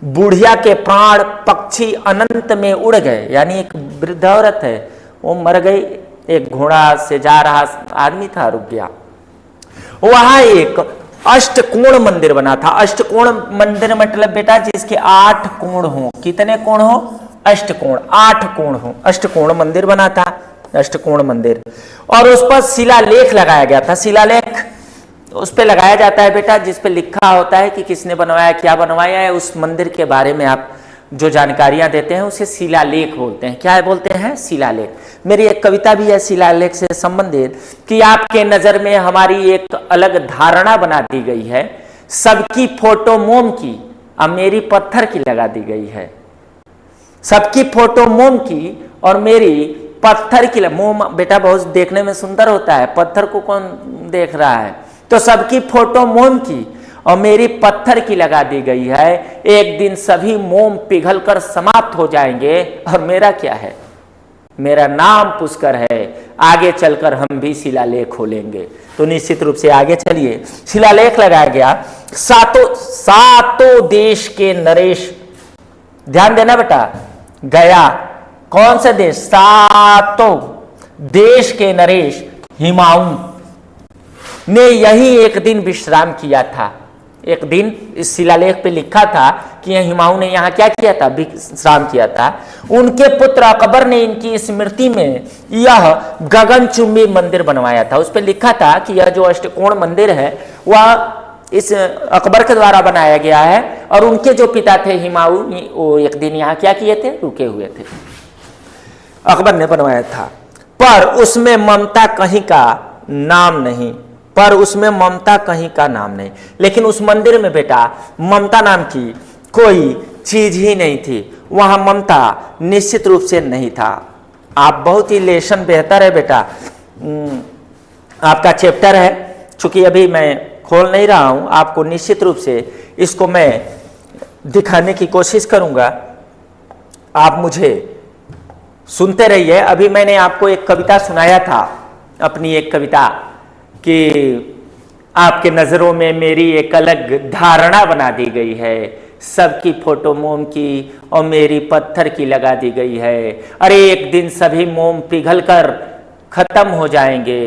बुढ़िया के प्राण पक्षी अनंत में उड़ गए, यानी एक वृद्ध औरत है वो मर गई, एक घोड़ा से जा रहा आदमी था रुक गया। वहां एक अष्टकोण मंदिर बना था। अष्टकोण मंदिर मतलब बेटा जिसके 8 कोण हो। कितने कोण हो? अष्टकोण, 8 कोण हो। अष्टकोण मंदिर बना था, अष्टकोण मंदिर। और उस पर शिलालेख लगाया गया था। शिलालेख उस पे लगाया जाता है बेटा जिस पे लिखा होता है कि किसने बनवाया, क्या बनवाया है, उस मंदिर के बारे में आप जो जानकारियां देते हैं उसे शिलालेख बोलते हैं। क्या बोलते हैं? शिलालेख। मेरी एक कविता भी है शिलालेख से संबंधित कि आपके नजर में हमारी एक अलग धारणा बना दी गई है, सबकी फोटो मोम की अब मेरी पत्थर की लगा दी गई है। सबकी फोटो मोम की और मेरी पत्थर की। मोम बेटा बहुत देखने में सुंदर होता है, पत्थर को कौन देख रहा है? तो सबकी फोटो मोम की और मेरी पत्थर की लगा दी गई है। एक दिन सभी मोम पिघलकर समाप्त हो जाएंगे और मेरा क्या है? मेरा नाम पुष्कर है। आगे चलकर हम भी शिलालेख खोलेंगे। तो निश्चित रूप से आगे चलिए। शिलालेख लगाया गया। सातों देश के नरेश, ध्यान देना बेटा, गया कौन सा देश? सातों देश के नरेश हिमायूं ने यही एक दिन विश्राम किया था। एक दिन इस शिलालेख पे लिखा था कि हिमायूं ने यहाँ क्या किया था? विश्राम किया था। उनके पुत्र अकबर ने इनकी स्मृति में यह गगनचुंबी मंदिर बनवाया था। उस पे लिखा था कि यह जो अष्टकोण मंदिर है वह इस अकबर के द्वारा बनाया गया है और उनके जो पिता थे हिमायूं, वो एक दिन यहाँ क्या किए थे? रुके हुए थे। अकबर ने बनवाया था, पर उसमें ममता कहीं का नाम नहीं। पर उसमें ममता कहीं का नाम नहीं। लेकिन उस मंदिर में बेटा ममता नाम की कोई चीज ही नहीं थी। वहां ममता निश्चित रूप से नहीं था। आप बहुत ही लेसन बेहतर है बेटा, आपका चैप्टर है, चूंकि अभी मैं खोल नहीं रहा हूं, आपको निश्चित रूप से इसको मैं दिखाने की कोशिश करूंगा। आप मुझे सुनते रहिए। अभी मैंने आपको एक कविता सुनाया था, अपनी एक कविता कि आपके नजरों में मेरी एक अलग धारणा बना दी गई है, सबकी फोटो मोम की और मेरी पत्थर की लगा दी गई है। अरे एक दिन सभी मोम पिघलकर खत्म हो जाएंगे,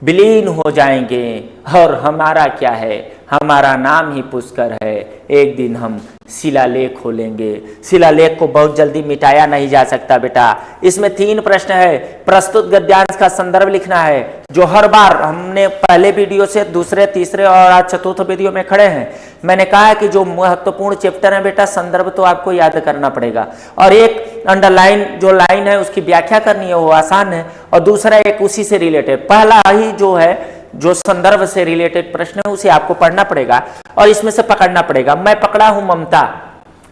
विलीन हो जाएंगे और हमारा क्या है? हमारा नाम ही पुष्कर है। एक दिन हम शिलालेख खोलेंगे। शिलालेख को बहुत जल्दी मिटाया नहीं जा सकता बेटा। इसमें 3 प्रश्न है। प्रस्तुत गद्यांश का संदर्भ लिखना है, जो हर बार हमने पहले वीडियो से दूसरे, तीसरे और आज चतुर्थ वीडियो में खड़े हैं। मैंने कहा है कि जो महत्वपूर्ण चैप्टर है बेटा, संदर्भ तो आपको याद करना पड़ेगा और एक अंडरलाइन जो लाइन है उसकी व्याख्या करनी है, वो आसान है। और दूसरा एक उसी से रिलेटेड, पहला ही जो है जो संदर्भ से रिलेटेड प्रश्न है उसे आपको पढ़ना पड़ेगा और इसमें से पकड़ना पड़ेगा। मैं पकड़ा हूं ममता,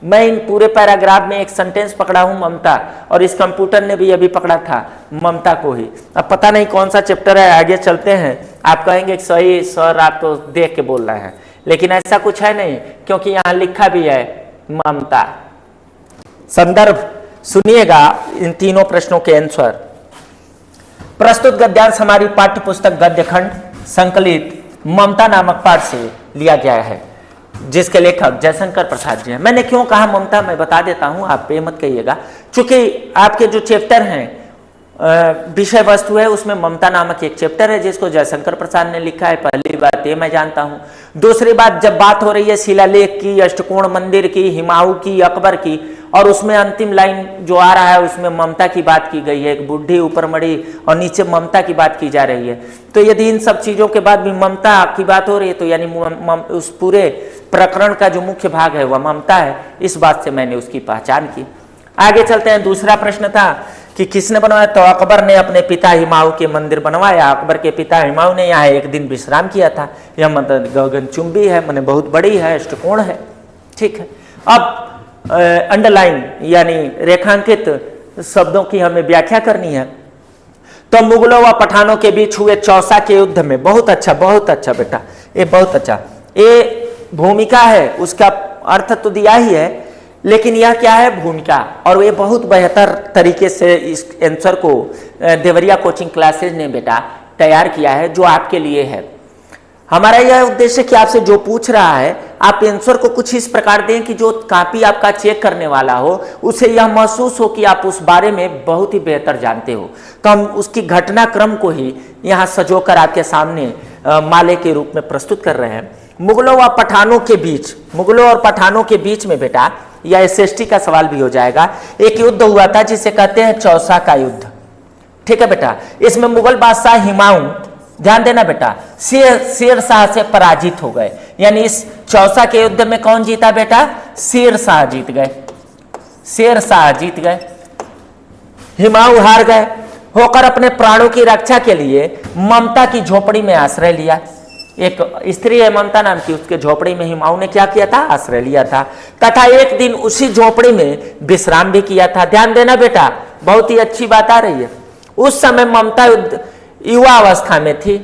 मैं इन पूरे पैराग्राफ में एक सेंटेंस पकड़ा हूं ममता, और इस कंप्यूटर ने भी अभी पकड़ा था ममता को ही। अब पता नहीं कौन सा चैप्टर है, आगे चलते हैं। आप कहेंगे सही सर आप तो देख के बोल रहे हैं, लेकिन ऐसा कुछ है नहीं, क्योंकि यहाँ लिखा भी है ममता। संदर्भ सुनिएगा इन तीनों प्रश्नों के आंसर। प्रस्तुत गद्यांश हमारी पाठ्य पुस्तक गद्य खंड संकलित ममता नामक पाठ से लिया गया है। जिसके लेखक जयशंकर प्रसाद जी हैं। मैंने क्यों कहा ममता, मैं बता देता हूं, आप पे मत कहिएगा, चूंकि आपके जो चैप्टर हैं विषय वस्तु है, उसमें ममता नामक एक चैप्टर है जिसको जयशंकर प्रसाद ने लिखा है। पहली बात ये मैं जानता हूं। दूसरी बात, जब बात हो रही है शिलालेख की, अष्टकोण मंदिर की, हुमायूं की, अकबर की, और उसमें अंतिम लाइन जो आ रहा है उसमें ममता की बात की गई है, एक बुढ़ी ऊपर मड़ी और नीचे ममता की बात की जा रही है। तो यदि इन सब चीजों के बाद भी ममता की बात हो रही है तो यानी उस पूरे प्रकरण का जो मुख्य भाग है वह ममता है। इस बात से मैंने उसकी पहचान की। आगे चलते हैं। दूसरा प्रश्न था कि किसने बनवाया, तो अकबर ने अपने पिता हुमायूं के मंदिर बनवाया। अकबर के पिता हुमायूं ने यहाँ एक दिन विश्राम किया था। यह मतलब गगनचुंबी है, मैंने बहुत बड़ी है, अष्टकोण है, ठीक है। अब अंडरलाइन यानी रेखांकित शब्दों की हमें व्याख्या करनी है। तो मुगलों व पठानों के बीच हुए चौसा के युद्ध में, बहुत अच्छा बेटा, ये बहुत अच्छा, ये भूमिका है, उसका अर्थ तो दिया ही है, लेकिन यह क्या है, भूमिका। और ये बहुत बेहतर तरीके से इस आंसर को देवरिया कोचिंग क्लासेज ने बेटा तैयार किया है, जो आपके लिए है। हमारा यह उद्देश्य कि आपसे जो पूछ रहा है आप आंसर को कुछ इस प्रकार दें कि जो कॉपी आपका चेक करने वाला हो उसे यह महसूस हो कि आप उस बारे में बहुत ही बेहतर जानते हो। तो हम उसकी घटनाक्रम को ही यहाँ सजोकर आपके सामने माले के रूप में प्रस्तुत कर रहे हैं। मुगलों व पठानों के बीच, मुगलों और पठानों के बीच में बेटा, या एसएसटी का सवाल भी हो जाएगा, एक युद्ध हुआ था जिसे कहते हैं चौसा का युद्ध, ठीक है बेटा। इसमें मुगल बादशाह हुमायूं, ध्यान देना बेटा, शेर शाह से पराजित हो गए। यानी इस चौसा के युद्ध में कौन जीता बेटा, शेर शाह जीत गए, शेर शाह जीत गए। हुमायूं हार गए होकर अपने प्राणों की रक्षा के लिए ममता की झोपड़ी में आश्रय लिया। एक स्त्री है ममता नाम की, उसके झोपड़ी में हुमायूं ने क्या किया था, आश्रय लिया था, तथा एक दिन उसी झोपड़ी में विश्राम भी किया था। ध्यान देना बेटा, बहुत ही अच्छी बात आ रही है। उस समय ममता युवा अवस्था में थी,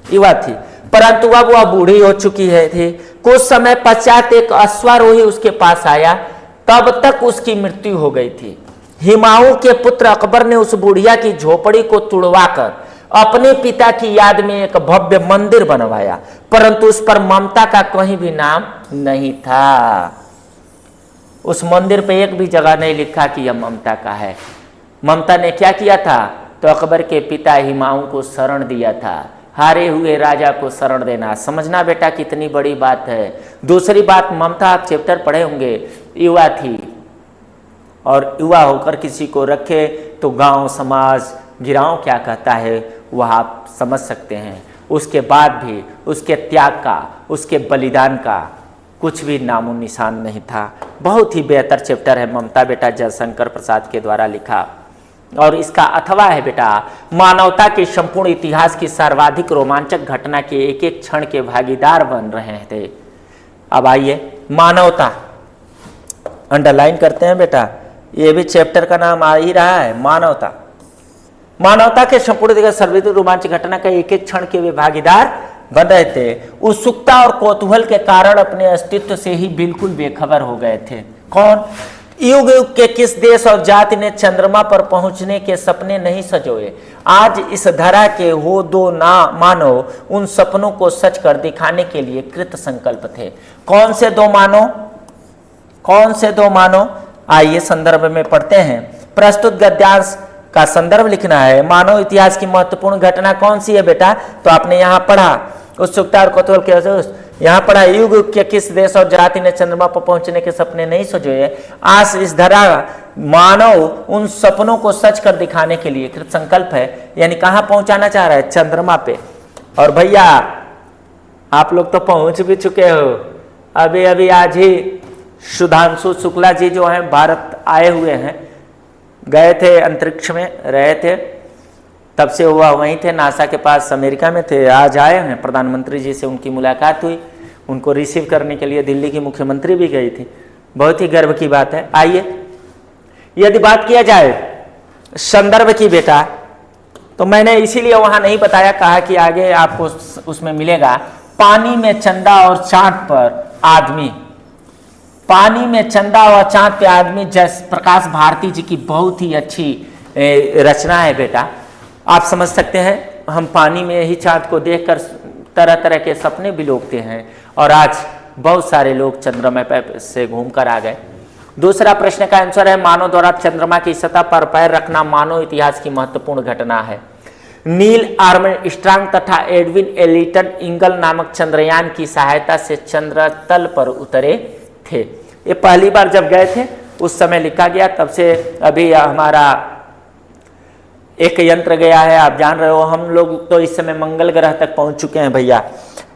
युवा थी, परंतु अब वह बूढ़ी हो चुकी है थी। कुछ समय पश्चात एक अश्वारोही उसके पास आया, तब तक उसकी मृत्यु हो गई थी। हुमायूं के पुत्र अकबर ने उस बुढ़िया की झोपड़ी को तुड़वाकर अपने पिता की याद में एक भव्य मंदिर बनवाया, परंतु उस पर ममता का कहीं भी नाम नहीं था। उस मंदिर पे एक भी जगह नहीं लिखा कि यह ममता का है। ममता ने क्या किया था, तो अकबर के पिता हुमायूं को शरण दिया था। हारे हुए राजा को शरण देना, समझना बेटा कितनी बड़ी बात है। दूसरी बात, ममता आप चैप्टर पढ़े होंगे, युवा थी, और युवा होकर किसी को रखे तो गांव समाज गिरांव क्या कहता है वह आप समझ सकते हैं। उसके बाद भी उसके त्याग का, उसके बलिदान का कुछ भी नामो निशान नहीं था। बहुत ही बेहतर चैप्टर है ममता बेटा, जयशंकर प्रसाद के द्वारा लिखा। और इसका अथवा है बेटा, मानवता के संपूर्ण इतिहास की सर्वाधिक रोमांचक घटना के एक एक क्षण के भागीदार बन रहे थे। अब आइए, मानवता अंडरलाइन करते हैं बेटा, ये भी चैप्टर का नाम आ ही रहा है, मानवता। मानवता के संपूर्ण सर्वाधिक रोमांचक घटना का एक एक क्षण के वे भागीदार बन रहे थे। उत्सुकता और कौतूहल के कारण अपने अस्तित्व से ही बिल्कुल बेखबर हो गए थे। कौन? युग युग के किस देश और जाति ने चंद्रमा पर पहुंचने के सपने नहीं सजोए। आज इस धरा के हो दो ना मानव उन सपनों को सच कर दिखाने के लिए कृत संकल्प थे। कौन से दो मानव, कौन से दो मानव? आइए संदर्भ में पढ़ते हैं। प्रस्तुत गद्यांश का संदर्भ लिखना है। मानव इतिहास की महत्वपूर्ण घटना कौन सी है बेटा? तो आपने यहाँ पढ़ा, उत्सुकता और कौतूहल के यहाँ पढ़ा, युग युग के किस देश और जाति ने चंद्रमा पर पहुंचने के सपने नहीं सजोए। आज इस धरा मानव उन सपनों को सच कर दिखाने के लिए कृत संकल्प है। यानी कहाँ पहुंचाना चाह रहा है? चंद्रमा पे। और भैया आप लोग तो पहुंच भी चुके हो। अभी अभी आज ही सुधांशु शुक्ला जी जो हैं भारत आए हुए हैं, गए थे अंतरिक्ष में रहे थे, तब से हुआ वहीं थे, नासा के पास अमेरिका में थे। आज आए हैं, प्रधानमंत्री जी से उनकी मुलाकात हुई, उनको रिसीव करने के लिए दिल्ली की मुख्यमंत्री भी गई थी। बहुत ही गर्व की बात है। आइए, यदि बात किया जाए संदर्भ की बेटा, तो मैंने इसीलिए वहां नहीं बताया, कहा कि आगे आपको उसमें मिलेगा। पानी में चंदा और चांद पर आदमी, पानी में चंदा और चांद पे आदमी, जस प्रकाश भारती जी की बहुत ही अच्छी रचना है बेटा। आप समझ सकते हैं, हम पानी में ही चांद को देखकर तरह तरह के सपने बिलोकते हैं, और आज बहुत सारे लोग चंद्रमा पर से घूमकर आ गए। दूसरा प्रश्न का आंसर है मानव द्वारा चंद्रमा की सतह पर पैर रखना मानव इतिहास की महत्वपूर्ण घटना है। नील आर्मस्ट्रांग तथा एडविन एलिटन इंगल नामक चंद्रयान की सहायता से चंद्र तल पर उतरे थे। ये पहली बार जब गए थे उस समय लिखा गया, तब से अभी हमारा एक यंत्र गया है, आप जान रहे हो। हम लोग तो इस समय मंगल ग्रह तक पहुंच चुके हैं भैया,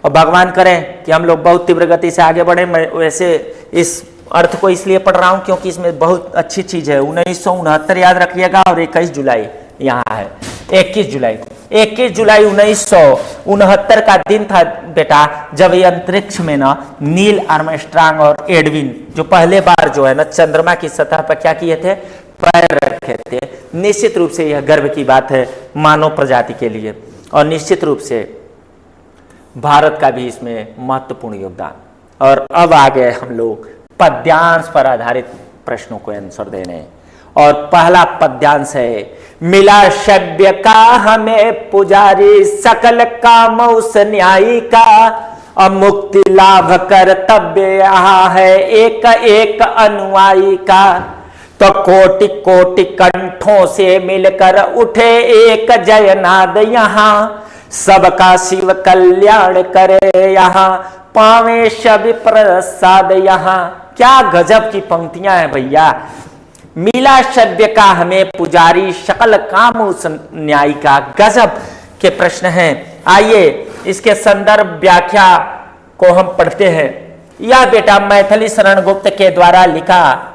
और भगवान करें कि हम लोग बहुत तीव्र गति से आगे बढ़े। मैं वैसे इस अर्थ को इसलिए पढ़ रहा हूं क्योंकि इसमें बहुत अच्छी चीज है। 1969 याद रखिएगा, और 21 जुलाई यहाँ है। 21 जुलाई 1969 का दिन था बेटा, जब ये अंतरिक्ष में ना नील आर्मस्ट्रांग और एडविन जो पहले बार जो है ना चंद्रमा की सतह पर क्या किए थे, पैर रखे थे। निश्चित रूप से यह गर्व की बात है मानव प्रजाति के लिए, और निश्चित रूप से भारत का भी इसमें महत्वपूर्ण योगदान। और अब आ गए हम लोग पद्यांश पर आधारित प्रश्नों को आंसर देने, और पहला पद्यांश है मिला शब्य का हमें पुजारी सकल कामौस न्यायी का, अब मुक्ति लाभ कर्तव्य यहाँ है एक एक अनुयायी का, तो कोटि कोटि कंठों से मिलकर उठे एक जयनाद यहाँ, सबका शिव कल्याण करे यहाँ पावे शबि प्रसाद यहाँ। क्या गजब की पंक्तियां हैं भैया। मिला शब्य का हमें पुजारी सकल काम उस न्याय का, गजब के प्रश्न हैं। आइए इसके संदर्भ व्याख्या को हम पढ़ते हैं। यह बेटा मैथिली शरण गुप्त के द्वारा लिखा,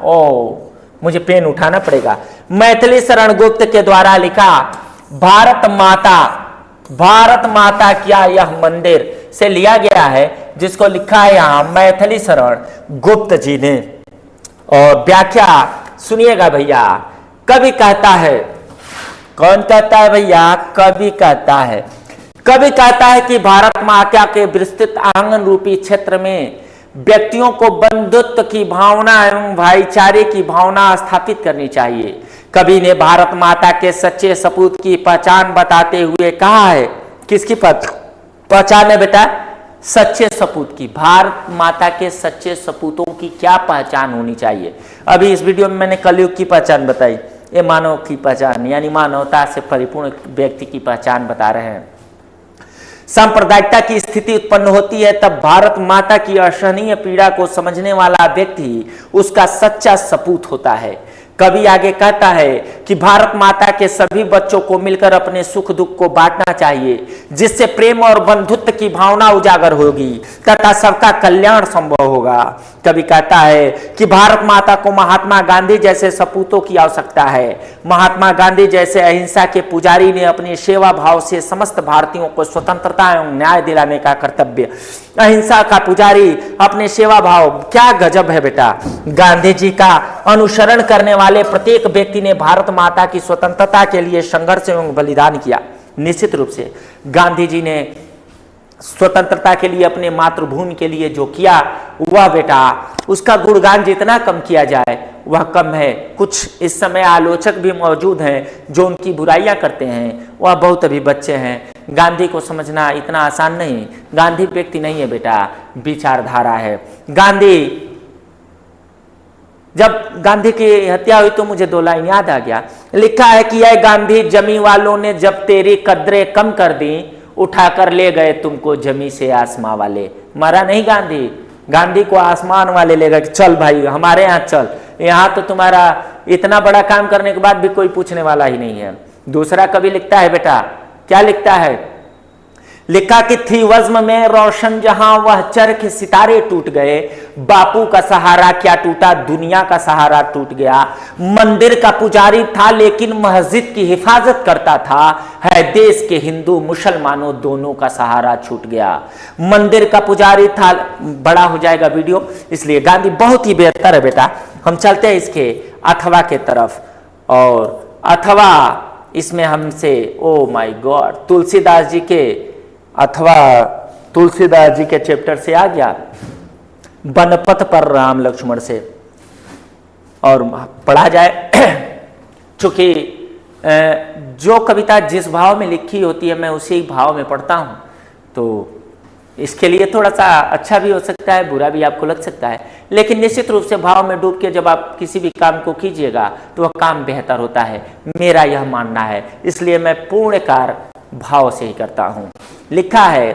मुझे पेन उठाना पड़ेगा, मैथिली शरण गुप्त के द्वारा लिखा भारत माता क्या यह मंदिर से लिया गया है, जिसको लिखा है यहाँ मैथिली शरण गुप्त जी ने। और व्याख्या सुनिएगा भैया। कवि कहता है, कौन कहता है भैया, कवि कहता है, कवि कहता है कि भारत माता के विस्तृत आंगन रूपी क्षेत्र में व्यक्तियों को बंधुत्व की भावना एवं भाईचारे की भावना स्थापित करनी चाहिए। कवि ने भारत माता के सच्चे सपूत की पहचान बताते हुए कहा है, किसकी पहचान है बेटा, सच्चे सपूत की। भारत माता के सच्चे सपूतों की क्या पहचान होनी चाहिए। अभी इस वीडियो में मैंने कलयुग की पहचान बताई, ये मानव की पहचान यानी मानवता से परिपूर्ण व्यक्ति की पहचान बता रहे हैं। सांप्रदायिकता की स्थिति उत्पन्न होती है तब भारत माता की असहनीय पीड़ा को समझने वाला व्यक्ति उसका सच्चा सपूत होता है। कवि आगे कहता है कि भारत माता के सभी बच्चों को मिलकर अपने सुख दुख को बांटना चाहिए, जिससे प्रेम और बंधुत्व की भावना उजागर होगी तथा सबका कल्याण संभव होगा। कवि कहता है कि भारत माता को महात्मा गांधी जैसे सपूतों की आवश्यकता है। महात्मा गांधी जैसे अहिंसा के पुजारी ने अपने सेवा भाव से समस्त भारतीयों को स्वतंत्रता एवं न्याय दिलाने का कर्तव्य। अहिंसा का पुजारी अपने सेवा भाव, क्या गजब है बेटा। गांधी जी का अनुसरण करने वाले प्रत्येक व्यक्ति ने भारत माता की स्वतंत्रता के लिए संघर्ष एवं बलिदान किया। निश्चित रूप से गांधी जी ने स्वतंत्रता के लिए अपने मातृभूमि के लिए जो किया वह बेटा उसका गुणगान जितना कम किया जाए वह कम है। कुछ इस समय आलोचक भी मौजूद हैं जो उनकी बुराइयां करते हैं, वह बहुत अभी बच्चे हैं। गांधी को समझना इतना आसान नहीं। गांधी व्यक्ति नहीं है बेटा, विचारधारा है। जब गांधी की हत्या हुई तो मुझे 2 लाइन याद आ गया। लिखा है कि यह गांधी जमी वालों ने जब तेरी कदरें कम कर दी, उठाकर ले गए तुमको जमी से आसमां वाले। मरा नहीं गांधी, गांधी को आसमान वाले ले गए, चल भाई हमारे यहाँ चल, यहाँ तो तुम्हारा इतना बड़ा काम करने के बाद भी कोई पूछने वाला ही नहीं है। दूसरा कवि लिखता है बेटा, क्या लिखता है, लिखा कि थी वज्म में रोशन जहां वह चरख सितारे टूट गए, बापू का सहारा क्या टूटा दुनिया का सहारा टूट गया। मंदिर का पुजारी था लेकिन मस्जिद की हिफाजत करता था, है देश के हिंदू मुसलमानों दोनों का सहारा छूट गया। मंदिर का पुजारी था, बड़ा हो जाएगा वीडियो इसलिए गांधी बहुत ही बेहतर है बेटा। हम चलते हैं इसके अथवा के तरफ, और अथवा इसमें हमसे oh my God Tulsidas ji के अथवा तुलसीदास जी के चैप्टर से आ गया, बनपथ पर राम लक्ष्मण से, और पढ़ा जाए। चूंकि जो कविता जिस भाव में लिखी होती है मैं उसी भाव में पढ़ता हूं, तो इसके लिए थोड़ा सा अच्छा भी हो सकता है, बुरा भी आपको लग सकता है, लेकिन निश्चित रूप से भाव में डूब के जब आप किसी भी काम को कीजिएगा तो वह काम बेहतर होता है, मेरा यह मानना है। इसलिए मैं पूर्णकार भाव से ही करता हूं। लिखा है,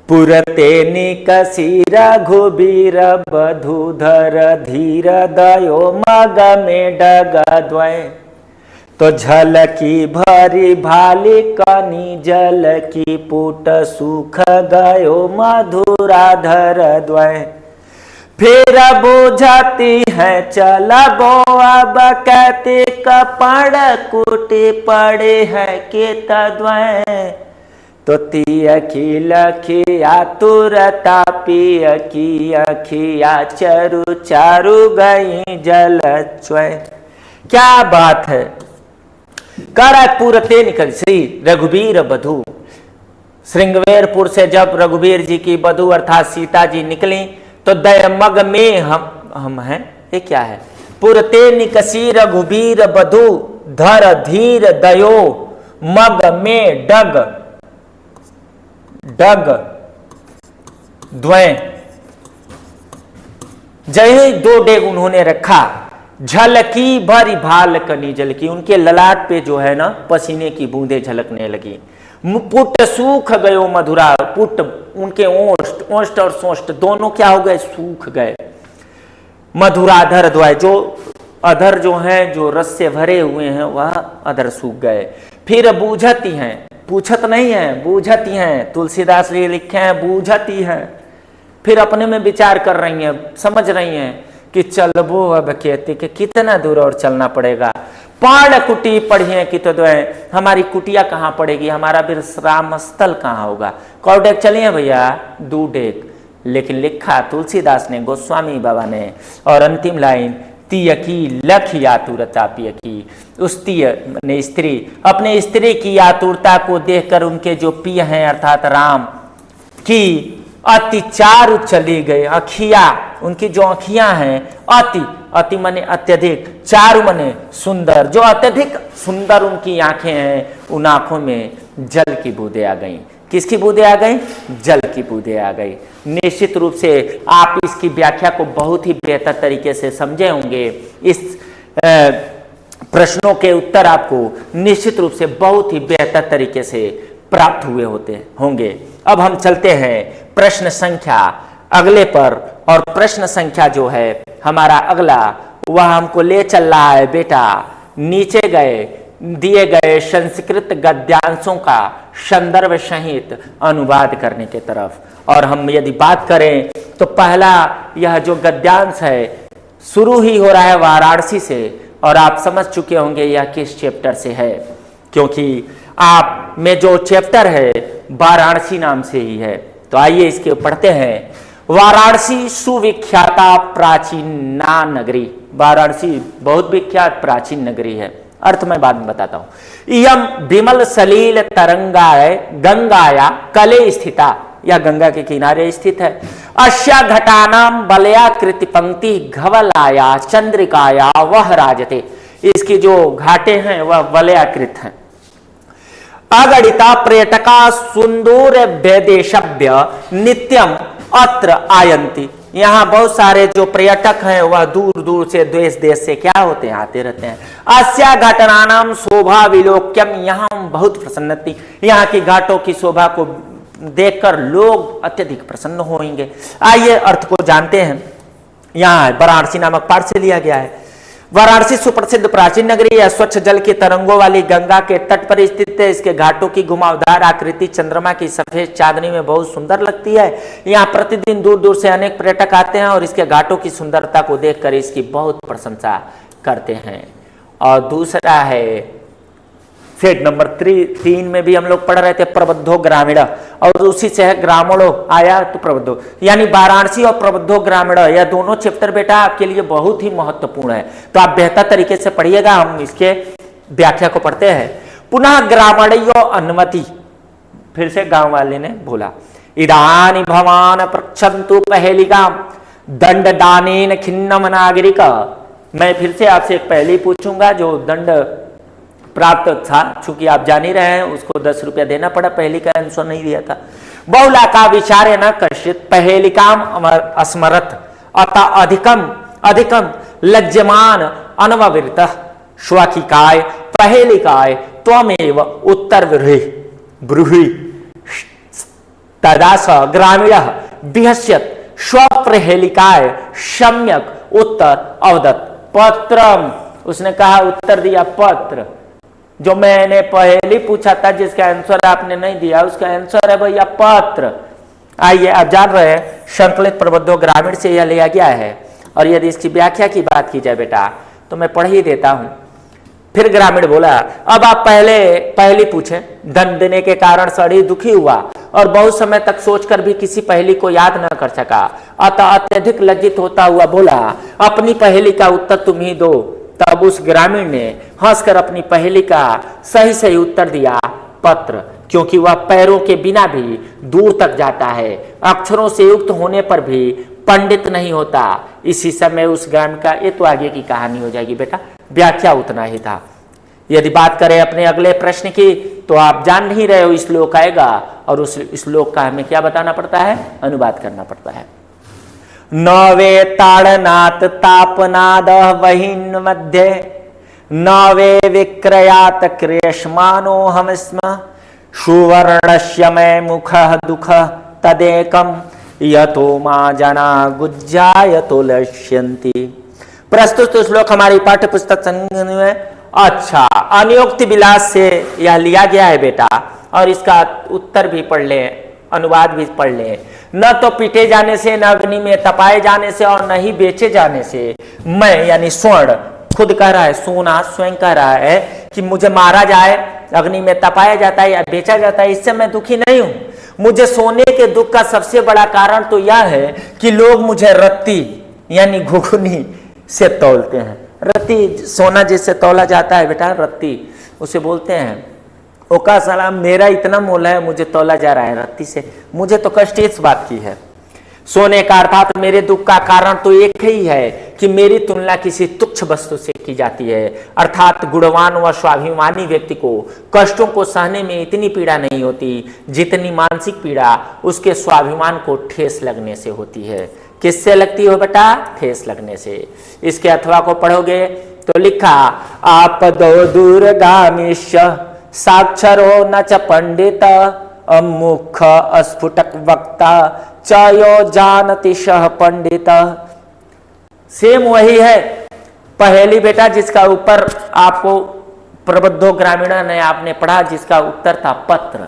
पुरते निकसी रघुबीर बधुधर धीर दयो मग में डग द्वय, तो झलकी भरी भाली कनी जल की पुट सुख गयो मधुराधर द्वय, फिर बुझती है चलबो अब कहते कपड़ कुटी पड़े है के तद्वय, तो तिय की लखिया तुरता पिय की अखिया चरु चारु गई जल च्वय। क्या बात है, कर पुरते निकल श्री रघुबीर बधु, श्रृंगवेरपुर से जब रघुबीर जी की बधु अर्थात सीता जी निकली तो दयमग में हम हैं, ये क्या है, पुरते निकसी रघुबीर बधु धर धीर दयो मग में डग द्वय, जय दो डेग उन्होंने रखा, झलकी भरी भाल कनी जल की, उनके ललाट पे जो है ना पसीने की बूंदें झलकने लगी, पुट सूख गयो मधुरा, पुट उनके ओष्ठ और सोष्ठ दोनों क्या हो गए, सूख गए, मधुराधर द्वय, जो अधर जो हैं जो रस से भरे हुए हैं वह अधर सूख गए, फिर बूझती हैं, पूछत नहीं है, बूझती हैं, तुलसीदास जी लिखे हैं बूझती हैं, फिर अपने में विचार कर रही हैं, समझ रही हैं कि चलबो अब कहते कि कितना दूर और चलना पड़ेगा, पाड़ कुटी पढ़िए कि तो हमारी कुटिया कहाँ पड़ेगी, हमारा विश्राम स्थल कहाँ होगा, कौ डेग चलिए भैया, 2 डेग, लेकिन लिखा तुलसीदास ने, गोस्वामी बाबा ने, और अंतिम लाइन, तिय की लख आतुरता पिय की, उस तिय ने स्त्री, अपने स्त्री की आतुरता को देखकर उनके जो पिय हैं अर्थात राम की अति चारु चली गई, अखिया उनकी जो अखियां हैं अति मने अत्यधिक, चारु मने सुंदर, जो अत्यधिक सुंदर उनकी आंखें हैं, उन आंखों में जल की बूंदें आ गई। किसकी बूंदें आ गई? जल की बूंदें आ गई। निश्चित रूप से आप इसकी व्याख्या को बहुत ही बेहतर तरीके से समझे होंगे। इस प्रश्नों के उत्तर आपको निश्चित रूप से बहुत ही बेहतर तरीके से प्राप्त हुए होंगे। अब हम चलते हैं प्रश्न संख्या अगले पर, और प्रश्न संख्या जो है हमारा अगला वह हमको ले चल रहा है बेटा नीचे दिए गए संस्कृत गद्यांशों का संदर्भ सहित अनुवाद करने के तरफ। और हम यदि बात करें तो पहला यह जो गद्यांश है शुरू ही हो रहा है वाराणसी से, और आप समझ चुके होंगे यह किस चैप्टर से है, क्योंकि आप में जो चैप्टर है वाराणसी नाम से ही है। तो आइए इसके पढ़ते हैं। वाराणसी सुविख्याता प्राचीना नगरी, वाराणसी बहुत विख्यात प्राचीन नगरी है। अर्थ मैं बाद में बताता हूं। इयम विमल सलील तरंगाय गंगाया कले स्थिता, यह गंगा के किनारे स्थित है। अश्या घटानाम बलयाकृति पंक्ति घवलाया चंद्रिकाया वह राजते, इसकी जो घाटे हैं वह वलयाकृत हैं। अगणिता पर्यटका सुंदर वैदेशभ्य नित्यम अत्र आयंती, यहाँ बहुत सारे जो पर्यटक हैं वह दूर दूर से देश देश से क्या होते हैं, आते रहते हैं। अस्या घटनानाम शोभा विलोक्यम, यहाँ बहुत प्रसन्नति, यहाँ की घाटों की शोभा को देखकर लोग अत्यधिक प्रसन्न होंगे। आइए अर्थ को जानते हैं। यहाँ वाराणसी नामक पाठ से लिया गया है। वाराणसी सुप्रसिद्ध प्राचीन नगरी है। स्वच्छ जल की तरंगों वाली गंगा के तट पर स्थित है। इसके घाटों की घुमावदार आकृति चंद्रमा की सफेद चांदनी में बहुत सुंदर लगती है। यहाँ प्रतिदिन दूर दूर से अनेक पर्यटक आते हैं और इसके घाटों की सुंदरता को देखकर इसकी बहुत प्रशंसा करते हैं। और दूसरा है सेट नंबर 3 में भी हम लोग पढ़ रहे थे प्रबद्धो ग्रामीण, और उसी से है ग्रामीणों आया तो प्रबद्धो, यानी वाराणसी और प्रबद्धो ग्रामीण, यह दोनों चैप्टर बेटा आपके लिए बहुत ही महत्वपूर्ण है। तो आप बेहतर तरीके से पढ़िएगा। हम इसके व्याख्या को पढ़ते हैं। पुनः ग्रामीणयो अनुमति, फिर से गांव वाले ने बोला, इदानी भवान पृच्छन्तु पहेलिकाम दंड दानेन खिन्नम नागरिक। मैं फिर से आपसे एक पहेली पूछूंगा जो दंड प्राप्त था, चूंकि आप जान ही रहे हैं, उसको 10 रुपया देना पड़ा, पहली का आंसर नहीं दिया था। बहुला का विचारे न कश्चित पहेलिकाम अस्मरत अतः अधिकम अधिकम लज्जमान अनववृत श्वकिकाय पहेलिकाय त्वमेव उत्तर ब्रूहि तदा स ग्रामीण विहस्यत स्वप्रहेलिकाय सम्यक उत्तर अवदत पत्रम। उसने कहा, उत्तर दिया पत्र। जो मैंने पहेली पूछा था जिसका आंसर आपने नहीं दिया, उसका आंसर है भैया पत्र। आइए आप जान रहे हैं संकलित प्रबंधों ग्रामीण से यह लिया गया है। और यदि इसकी व्याख्या की बात की जाए बेटा तो मैं पढ़ ही देता हूं। फिर ग्रामीण बोला, अब आप पहली पूछे। धन देने के कारण सड़ी दुखी हुआ और बहुत समय तक सोचकर भी किसी पहेली को याद न कर सका, अतः अत्यधिक लज्जित होता हुआ बोला, अपनी पहेली का उत्तर तुम ही दो। तब उस ग्रामीण ने हंसकर अपनी पहेली का सही सही उत्तर दिया, पत्र, क्योंकि वह पैरों के बिना भी दूर तक जाता है, अक्षरों से युक्त होने पर भी पंडित नहीं होता। इसी समय उस ग्रामीण का, ये तो आगे की कहानी हो जाएगी बेटा, व्याख्या उतना ही था। यदि बात करें अपने अगले प्रश्न की तो आप जान नहीं रहे हो, श्लोक आएगा और उस श्लोक का हमें क्या बताना पड़ता है, अनुवाद करना पड़ता है। न वे ताड़नात् तापनाद वहीन मध्य न वे विक्रयात क्रेशमानो हम स्म सुवर्णस्य मैं मुख दुख तदेकम यतो मां जना गुज्जायतो लक्ष्यन्ति। प्रस्तुत श्लोक हमारी पाठ्य पुस्तक में अच्छा अनियोक्ति विलास से यह लिया गया है बेटा, और इसका उत्तर भी पढ़ ले, अनुवाद भी पढ़ ले। न तो पीटे जाने से, न अग्नि में तपाए जाने से, और न ही बेचे जाने से मैं यानी स्वर्ण खुद कह रहा है, सोना स्वयं कह रहा है कि मुझे मारा जाए, अग्नि में तपाया जाता है या बेचा जाता है, इससे मैं दुखी नहीं हूं। मुझे सोने के दुख का सबसे बड़ा कारण तो यह है कि लोग मुझे रत्ती यानी घुघुनी से तौलते हैं। रत्ती सोना जिससे तौला जाता है बेटा, रत्ती उसे बोलते हैं। ओका सलाम, मेरा इतना मोल है, मुझे तौला जा रहा है रत्ती से। मुझे तो कष्ट इस बात की है। सोने का अर्थात मेरे दुख का कारण तो एक ही है कि मेरी तुलना किसी तुच्छ वस्तु से की जाती है, अर्थात गुणवान व स्वाभिमानी व्यक्ति को कष्टों को सहने में इतनी पीड़ा नहीं होती जितनी मानसिक पीड़ा उसके स्वाभिमान को ठेस लगने से होती है। किससे लगती हो बेटा? ठेस लगने से। इसके अथवा को पढ़ोगे तो लिखा, आप दो दूरगामीश्च साक्षरो न च पंडित अमुख अस्फुटक वक्ता चयो जानति सह पंडित। सेम वही है पहेली बेटा जिसका ऊपर आपको प्रबुद्धो ग्रामीण ने आपने पढ़ा, जिसका उत्तर था पत्र।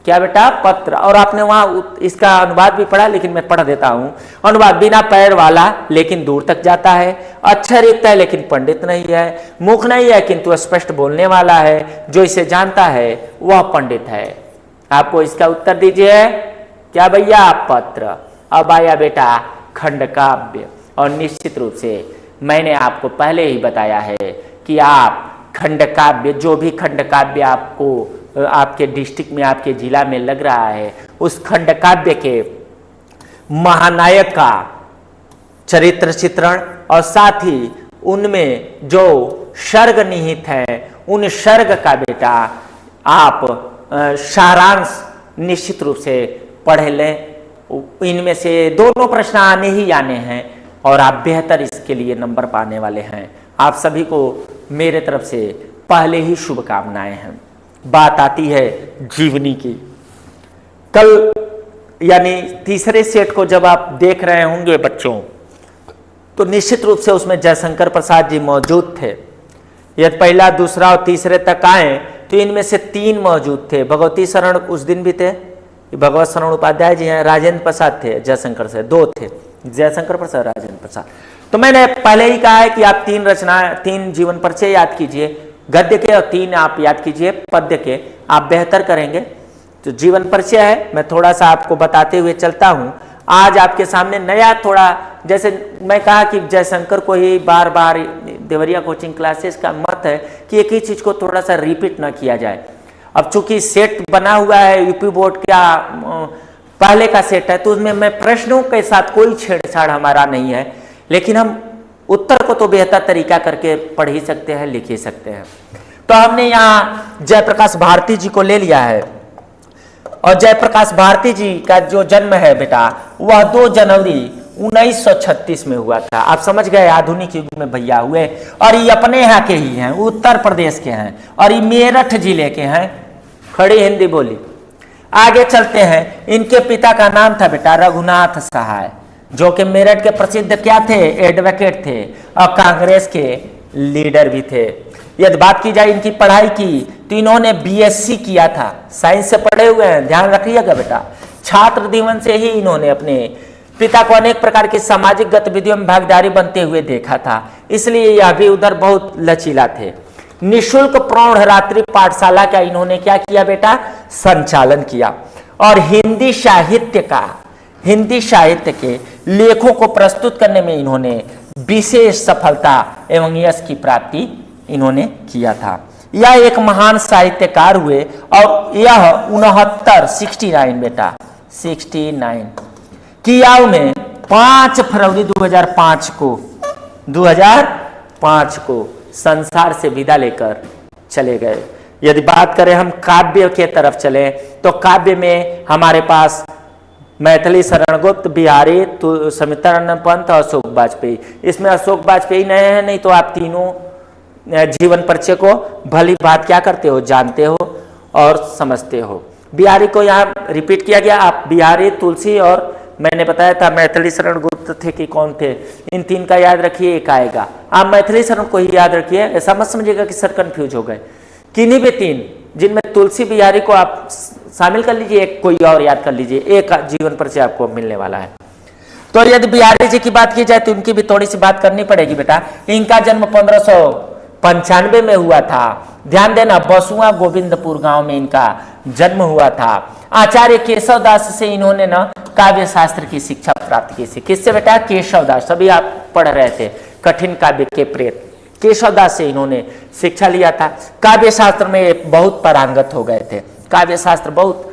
क्या बेटा? पत्र। और आपने वहां इसका अनुवाद भी पढ़ा, लेकिन मैं पढ़ देता हूं। अनुवाद, बिना पैर वाला लेकिन दूर तक जाता है, अक्षर युक्त है लेकिन पंडित नहीं है, मुख नहीं है किंतु स्पष्ट बोलने वाला है, जो इसे जानता है वह पंडित है। आपको इसका उत्तर दीजिए क्या भैया? पत्र। अब आया बेटा खंडकाव्य, और निश्चित रूप से मैंने आपको पहले ही बताया है कि आप खंडकाव्य, जो भी खंडकाव्य आपको आपके डिस्ट्रिक्ट में, आपके जिला में लग रहा है, उस खंडकाव्य के महानायक का चरित्र चित्रण और साथ ही उनमें जो सर्ग निहित है, उन सर्ग का बेटा आप सारांश निश्चित रूप से पढ़ लें। इनमें से दोनों प्रश्न आने ही आने हैं और आप बेहतर इसके लिए नंबर पाने वाले हैं। आप सभी को मेरे तरफ से पहले ही शुभकामनाएं हैं। बात आती है जीवनी की। कल यानी तीसरे सेट को जब आप देख रहे होंगे बच्चों, तो निश्चित रूप से उसमें जयशंकर प्रसाद जी मौजूद थे। यदि पहला, दूसरा और तीसरे तक आए तो इनमें से 3 मौजूद थे। भगवती शरण उस दिन भी थे, भगवत शरण उपाध्याय जी हैं, राजेंद्र प्रसाद थे, जयशंकर से 2 थे, जयशंकर प्रसाद, राजेंद्र प्रसाद। तो मैंने पहले ही कहा है कि आप 3 रचनाएं, 3 जीवन परिचय याद कीजिए, गद्य के, और 3 आप याद कीजिए पद्य के, आप बेहतर करेंगे। तो जीवन परिचय है, मैं थोड़ा सा आपको बताते हुए चलता हूं। आज आपके सामने नया थोड़ा, जैसे मैं कहा कि जयशंकर को ही बार बार देवरिया कोचिंग क्लासेस का मत है कि एक ही चीज को थोड़ा सा रिपीट ना किया जाए। अब चूंकि सेट बना हुआ है यूपी बोर्ड का पहले का सेट है, तो उसमें मैं प्रश्नों के साथ कोई छेड़छाड़ हमारा नहीं है, लेकिन हम उत्तर को तो बेहतर तरीका करके पढ़ ही सकते हैं, लिख ही सकते हैं। तो हमने यहाँ जयप्रकाश भारती जी को ले लिया है। और जयप्रकाश भारती जी का जो जन्म है बेटा वह 2 जनवरी 1936 में हुआ था। आप समझ गए, आधुनिक युग में भैया हुए। और ये अपने यहाँ के ही हैं, उत्तर प्रदेश के हैं और ये मेरठ जिले के हैं। खड़ी हिंदी बोली। आगे चलते हैं। इनके पिता का नाम था बेटा रघुनाथ सहाय, जो कि मेरठ के प्रसिद्ध क्या थे, एडवोकेट थे और कांग्रेस के लीडर भी थे। यदि बात की जाए इनकी पढ़ाई की तो इन्होंने बीएससी किया था, साइंस से पढ़े हुए हैं, ध्यान रखिएगा बेटा। छात्र जीवन से ही इन्होंने अपने पिता को अनेक प्रकार की सामाजिक गतिविधियों में भागीदारी बनते हुए देखा था, इसलिए यह भी उधर बहुत लचीला थे। निशुल्क प्रौढ़ रात्रि पाठशाला का इन्होंने क्या किया बेटा, संचालन किया। और हिंदी साहित्य के लेखों को प्रस्तुत करने में इन्होंने विशेष सफलता एवं यश की प्राप्ति इन्होंने किया था। यह एक महान साहित्यकार हुए और यह 69 बेटा 69 की आयु में 5 फरवरी 2005 को संसार से विदा लेकर चले गए। यदि बात करें हम काव्य के तरफ चले तो काव्य में हमारे पास मैथिली शरण गुप्त, बिहारी, समित्रानंद पंत और अशोक वाजपेयी। इसमें अशोक वाजपेयी नए हैं, नहीं तो आप तीनों जीवन परिचय को भली बात क्या करते हो, जानते हो और समझते हो। बिहारी को यहाँ रिपीट किया गया। आप बिहारी, तुलसी और मैंने बताया था मैथिली शरण गुप्त थे कि कौन थे, इन 3 का याद रखिए, एक आएगा। आप मैथिली शरण को ही याद रखिए, ऐसा मत समझिएगा कि सर कंफ्यूज हो गए। किन्हीं भी 3 जिनमें तुलसी बिहारी को आप शामिल कर लीजिए, एक कोई और याद कर लीजिए, एक जीवन परिचय आपको मिलने वाला है। तो यदि बिहारी जी की बात की जाए तो इनकी भी थोड़ी सी बात करनी पड़ेगी बेटा। इनका जन्म 1595 में हुआ था। ध्यान देना, बसुआ गोविंदपुर गांव में इनका जन्म हुआ था। आचार्य केशव दास से इन्होंने ना काव्य शास्त्र की शिक्षा प्राप्त की थी। किससे बेटा, केशव दास। सभी आप पढ़ रहे थे कठिन काव्य के प्रेत, केशव दास से इन्होंने शिक्षा लिया था। काव्य शास्त्र में बहुत पारंगत हो गए थे, काव्य शास्त्र बहुत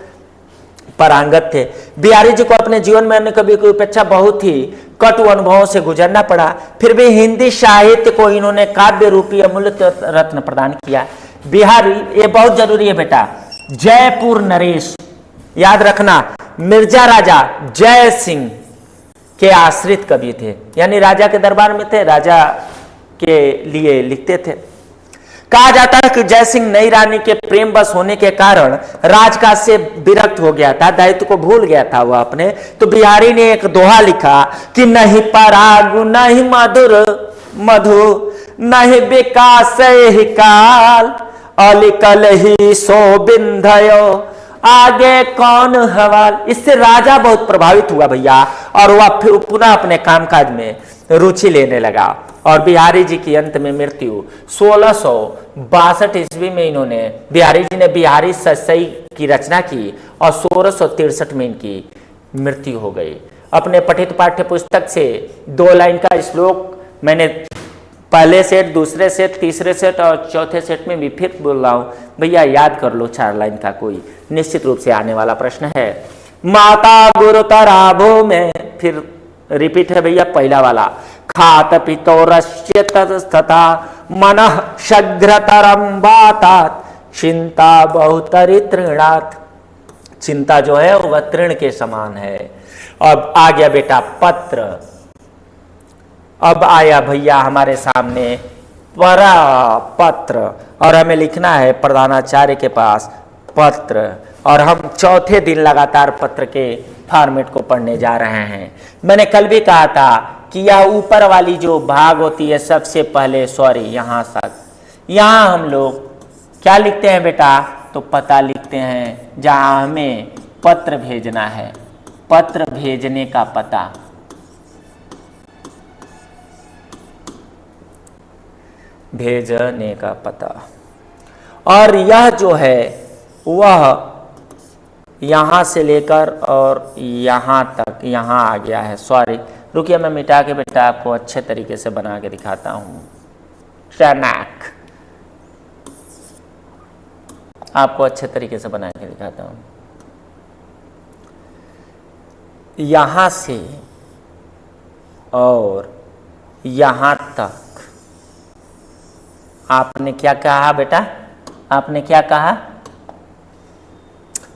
पारंगत थे। बिहारी जी को अपने जीवन में अन्य कवि की अपेक्षा बहुत ही कटु अनुभवों से गुजरना पड़ा, फिर भी हिंदी साहित्य को इन्होंने काव्य रूपी अमूल्य रत्न प्रदान किया। बिहारी, ये बहुत जरूरी है बेटा, जयपुर नरेश, याद रखना, मिर्जा राजा जय सिंह के आश्रित कवि थे, यानी राजा के दरबार में थे, राजा के लिए लिखते थे। कहा जाता है कि जयसिंह नई रानी के प्रेम बस होने के कारण राजकाज से विरक्त हो गया था, दायित्व को भूल गया था वह अपने। तो बिहारी ने एक दोहा लिखा कि नहीं परागु नहीं मधुर मधु नहीं विकास ही काल अलिकल ही सो बिंधयो आगे कौन हवाल। इससे राजा बहुत प्रभावित हुआ भैया, और वह फिर पुनः अपने कामकाज में रुचि लेने लगा। और बिहारी जी की अंत में मृत्यु 1662 ईस्वी में इन्होंने, बिहारी जी ने बिहारी ससई की रचना की और 1663 में इनकी मृत्यु हो गई। अपने पठित पाठ्य पुस्तक से 2 लाइन का श्लोक मैंने पहले सेट, दूसरे सेट, तीसरे सेट और चौथे सेट में भी फिर बोल रहा हूँ भैया, याद कर लो। 4 लाइन का कोई निश्चित रूप से आने वाला प्रश्न है। माता गुरु तराभो में, फिर रिपीट है भैया पहला वाला, खात पितोरस्य ततस्तथा मनः शीघ्रतरम बातात चिंता बहुतरि तृणात्। चिंता जो है वह तृण के समान है। अब आ गया बेटा पत्र। अब आया भैया हमारे सामने पत्र, और हमें लिखना है प्रधानाचार्य के पास पत्र, और हम चौथे दिन लगातार पत्र के फॉर्मेट को पढ़ने जा रहे हैं। मैंने कल भी कहा था कि यह ऊपर वाली जो भाग होती है सबसे पहले, सॉरी यहाँ तक, यहाँ हम लोग क्या लिखते हैं बेटा, तो पता लिखते हैं जहाँ हमें पत्र भेजना है, पत्र भेजने का पता। भेजने का पता, और यह जो है वह यहाँ से लेकर और यहाँ तक, यहाँ आ गया है। सॉरी रुकिए, मैं मिटा के बेटा आपको अच्छे तरीके से बना के दिखाता हूँ। टैनाक, आपको अच्छे तरीके से बना के दिखाता हूँ। यहाँ से और यहाँ तक आपने क्या कहा बेटा, आपने क्या कहा,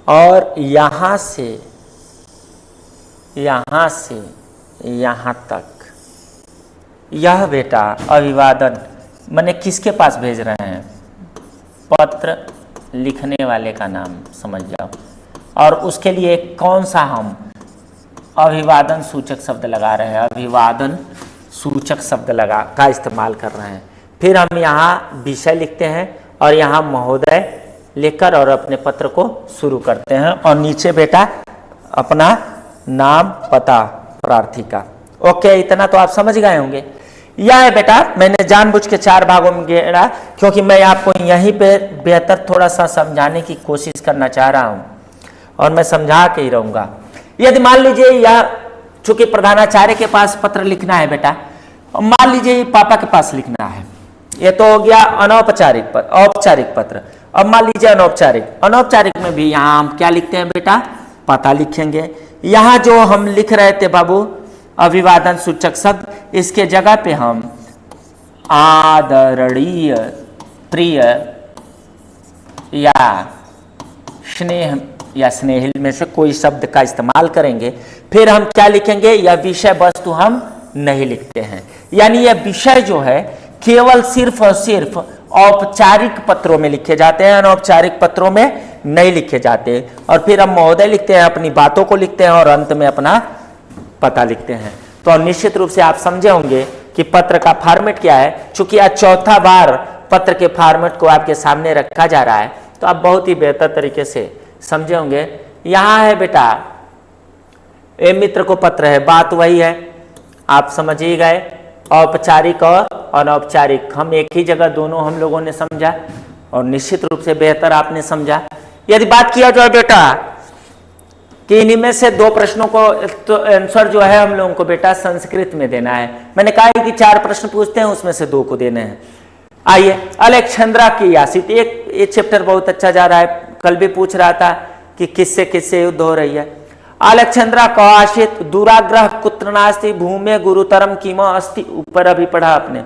और यहाँ से यहाँ तक, यह बेटा अभिवादन मैंने किसके पास भेज रहे हैं? पत्र लिखने वाले का नाम समझ जाओ। और उसके लिए कौन सा हम अभिवादन सूचक शब्द लगा रहे हैं? अभिवादन सूचक शब्द का इस्तेमाल कर रहे हैं। फिर हम यहाँ विषय लिखते हैं और यहाँ महोदय लिखकर और अपने पत्र को शुरू करते हैं। और नीचे बेटा अपना नाम, पता, प्रार्थी का। ओके, इतना तो आप समझ गए होंगे। यह है बेटा, मैंने जानबूझ के 4 भागों में गिरा क्योंकि मैं आपको यहीं पे बेहतर थोड़ा सा समझाने की कोशिश करना चाह रहा हूँ और मैं समझा के ही रहूँगा। यदि मान लीजिए यह चूंकि प्रधानाचार्य के पास पत्र लिखना है बेटा, मान लीजिए पापा के पास लिखना है, ये तो हो गया अनौपचारिक पत्र, औपचारिक पत्र। अब मान लीजिए अनौपचारिक में भी यहाँ हम क्या लिखते हैं बेटा? पता लिखेंगे। यहाँ जो हम लिख रहे थे बाबू अभिवादन सूचक शब्द, इसके जगह पे हम आदरणीय, प्रिय या स्नेह या स्नेहिल में से कोई शब्द का इस्तेमाल करेंगे। फिर हम क्या लिखेंगे? यह विषय वस्तु हम नहीं लिखते हैं, यानी यह विषय जो है केवल सिर्फ और सिर्फ औपचारिक पत्रों में लिखे जाते हैं, अनौपचारिक पत्रों में नहीं लिखे जाते। और फिर हम महोदय लिखते हैं, अपनी बातों को लिखते हैं और अंत में अपना पता लिखते हैं। तो निश्चित रूप से आप समझे होंगे कि पत्र का फॉर्मेट क्या है। चूंकि आज चौथा बार पत्र के फॉर्मेट को आपके सामने रखा जा रहा है, तो आप बहुत ही बेहतर तरीके से समझे होंगे। यहाँ है बेटा ए मित्र को पत्र है, बात वही है, आप समझ ही गए। औपचारिक और अनौपचारिक हम एक ही जगह दोनों हम लोगों ने समझा और निश्चित रूप से बेहतर आपने समझा। यदि बात किया जाए बेटा कि इन्हीं में से 2 प्रश्नों को तो आंसर जो है हम लोगों को बेटा संस्कृत में देना है। मैंने कहा कि 4 प्रश्न पूछते हैं, उसमें से 2 को देने हैं। आइए, अलेक्जेंड्रा की यासित, ये चैप्टर बहुत अच्छा जा रहा है। कल भी पूछ रहा था कि किससे युद्ध हो रही है। अलेक्जेंड्रा का आशित दुराग्रह कुत्र नास्ति भूमे गुरुतरम कीमा अस्ति, ऊपर अभी पढ़ा आपने।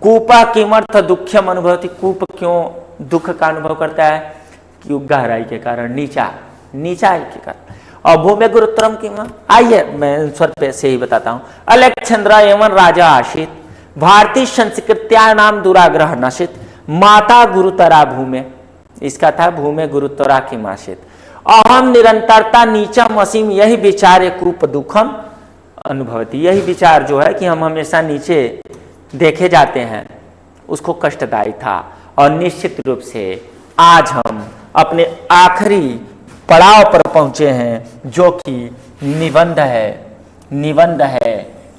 कूपा किमर्थ दुख्यम अनुभवती, कूप क्यों दुख का अनुभव करता है? कि गहराई के कारण, नीचाई के कारण। और भूमे गुरुतरम कीमा, आइए मैं आंसर पे से ही बताता हूँ। अलेक्जेंड्रा एवं राजा आशित भारतीय संस्कृत्या नाम दुराग्रह नशित माता गुरुतरा भूमे, इसका था भूमे गुरुतरा की माशित। अहम निरंतरता नीचम असीम, यही विचार कूप दुखम अनुभवती, यही विचार जो है कि हम हमेशा नीचे देखे जाते हैं, उसको कष्टदायी था। और निश्चित रूप से आज हम अपने आखिरी पड़ाव पर पहुंचे हैं, जो कि निबंध है।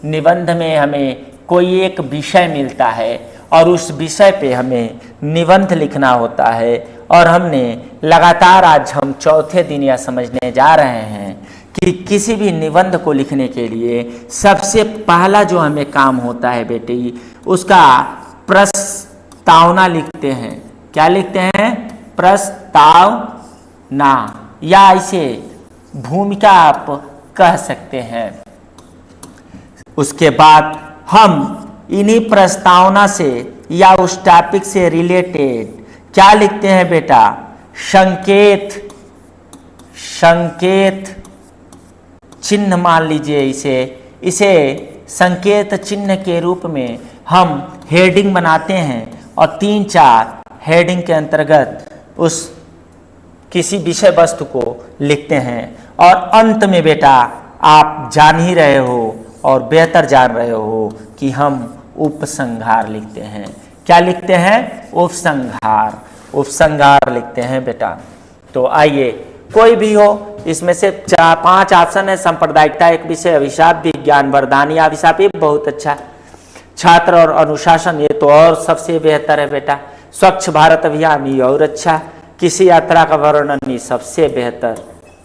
निबंध में हमें कोई एक विषय मिलता है और उस विषय पे हमें निबंध लिखना होता है। और हमने लगातार आज हम चौथे दिन यह समझने जा रहे हैं कि किसी भी निबंध को लिखने के लिए सबसे पहला जो हमें काम होता है बेटी, उसका प्रस्तावना लिखते हैं। क्या लिखते हैं? प्रस्तावना, या इसे भूमिका आप कह सकते हैं। उसके बाद हम इन्हीं प्रस्तावना से या उस टॉपिक से रिलेटेड क्या लिखते हैं बेटा? संकेत चिन्ह मान लीजिए इसे संकेत चिन्ह के रूप में हम हेडिंग बनाते हैं और 3-4 हेडिंग के अंतर्गत उस किसी विषय वस्तु को लिखते हैं। और अंत में बेटा आप जान ही रहे हो और बेहतर जान रहे हो कि हम उपसंहार लिखते हैं। क्या लिखते हैं? उपसंहार लिखते हैं बेटा। तो आइए, कोई भी हो, इसमें से 4-5 ऑप्शन है। सांप्रदायिकता एक विषय, अभिशाप, विज्ञान, वरदान या अभिशाप, ये बहुत अच्छा। छात्र और अनुशासन, ये तो और सबसे बेहतर है बेटा। स्वच्छ भारत अभियान, ये और अच्छा। किसी यात्रा का वर्णन, ये सबसे बेहतर,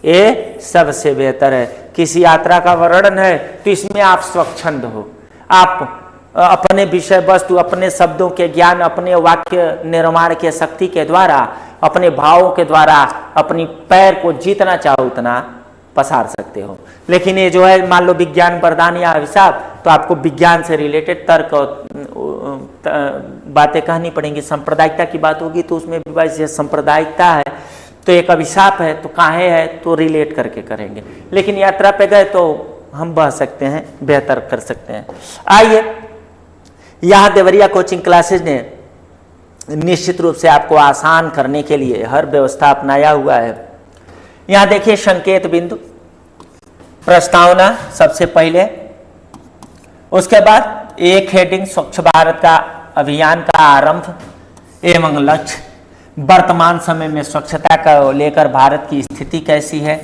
ये सबसे बेहतर है। किसी यात्रा का वर्णन है तो इसमें आप स्वच्छंद हो, आप अपने विषय वस्तु, अपने शब्दों के ज्ञान, अपने वाक्य निर्माण के शक्ति के द्वारा, अपने भावों के द्वारा अपनी पैर को जितना चाहो उतना पसार सकते हो। लेकिन ये जो है मान लो विज्ञान, वरदान या अभिशाप, तो आपको विज्ञान से रिलेटेड तर्क और बातें कहनी पड़ेंगी। सांप्रदायिकता की बात होगी तो उसमें भी वैसे सांप्रदायिकता है तो एक अभिशाप है, तो काहे है, तो रिलेट करके करेंगे। लेकिन यात्रा पे गए तो हम बह सकते हैं, बेहतर कर सकते हैं। आइए, यहाँ देवरिया कोचिंग क्लासेज ने निश्चित रूप से आपको आसान करने के लिए हर व्यवस्था अपनाया हुआ है। यहाँ देखिए संकेत बिंदु, प्रस्तावना सबसे पहले, उसके बाद एक हेडिंग स्वच्छ भारत का अभियान का आरंभ एवं लक्ष्य, वर्तमान समय में स्वच्छता को लेकर भारत की स्थिति कैसी है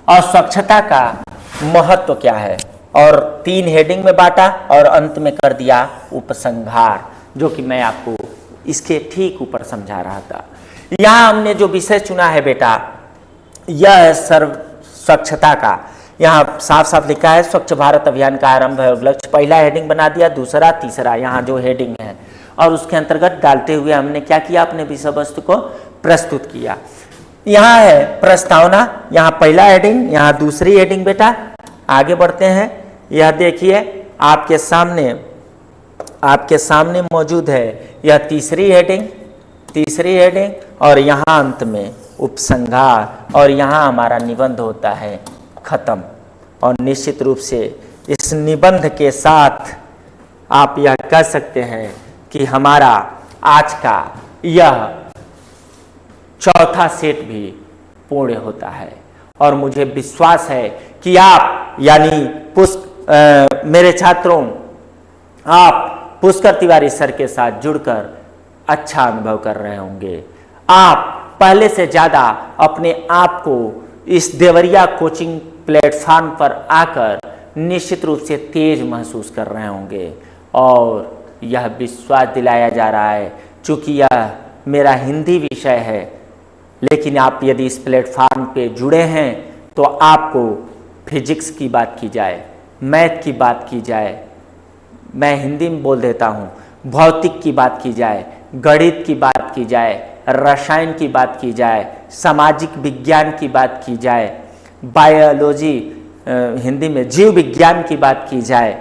और स्वच्छता का महत्व क्या है, और 3 हेडिंग में बांटा और अंत में कर दिया उपसंहार, जो कि मैं आपको इसके ठीक ऊपर समझा रहा था। यहाँ हमने जो विषय चुना है बेटा, यह है स्वच्छता का। यहाँ साफ साफ लिखा है स्वच्छ भारत अभियान का आरंभ है और लक्ष्य, पहला हेडिंग बना दिया, दूसरा तीसरा यहाँ जो हेडिंग है, और उसके अंतर्गत डालते हुए हमने क्या किया, अपने विषय वस्तु को प्रस्तुत किया। यहाँ है प्रस्तावना, यहाँ पहला हेडिंग, यहाँ दूसरी हेडिंग बेटा। आगे बढ़ते हैं, यह देखिए आपके सामने मौजूद है यह तीसरी हेडिंग, और यहाँ अंत में उपसंहार, और यहाँ हमारा निबंध होता है खत्म। और निश्चित रूप से इस निबंध के साथ आप यह कह सकते हैं कि हमारा आज का यह चौथा सेट भी पूर्ण होता है। और मुझे विश्वास है कि आप यानी मेरे छात्रों, आप पुष्कर तिवारी सर के साथ जुड़कर अच्छा अनुभव कर रहे होंगे। आप पहले से ज़्यादा अपने आप को इस देवरिया कोचिंग प्लेटफॉर्म पर आकर निश्चित रूप से तेज महसूस कर रहे होंगे, और यह विश्वास दिलाया जा रहा है, चूँकि यह मेरा हिंदी विषय है, लेकिन आप यदि इस प्लेटफॉर्म पे जुड़े हैं तो आपको फिजिक्स की बात की जाए, मैथ की बात की जाए, मैं हिंदी में बोल देता हूँ, भौतिक की बात की जाए, गणित की बात की जाए, रसायन की बात की जाए, सामाजिक विज्ञान की बात की जाए, बायोलॉजी हिंदी में जीव विज्ञान की बात की जाए,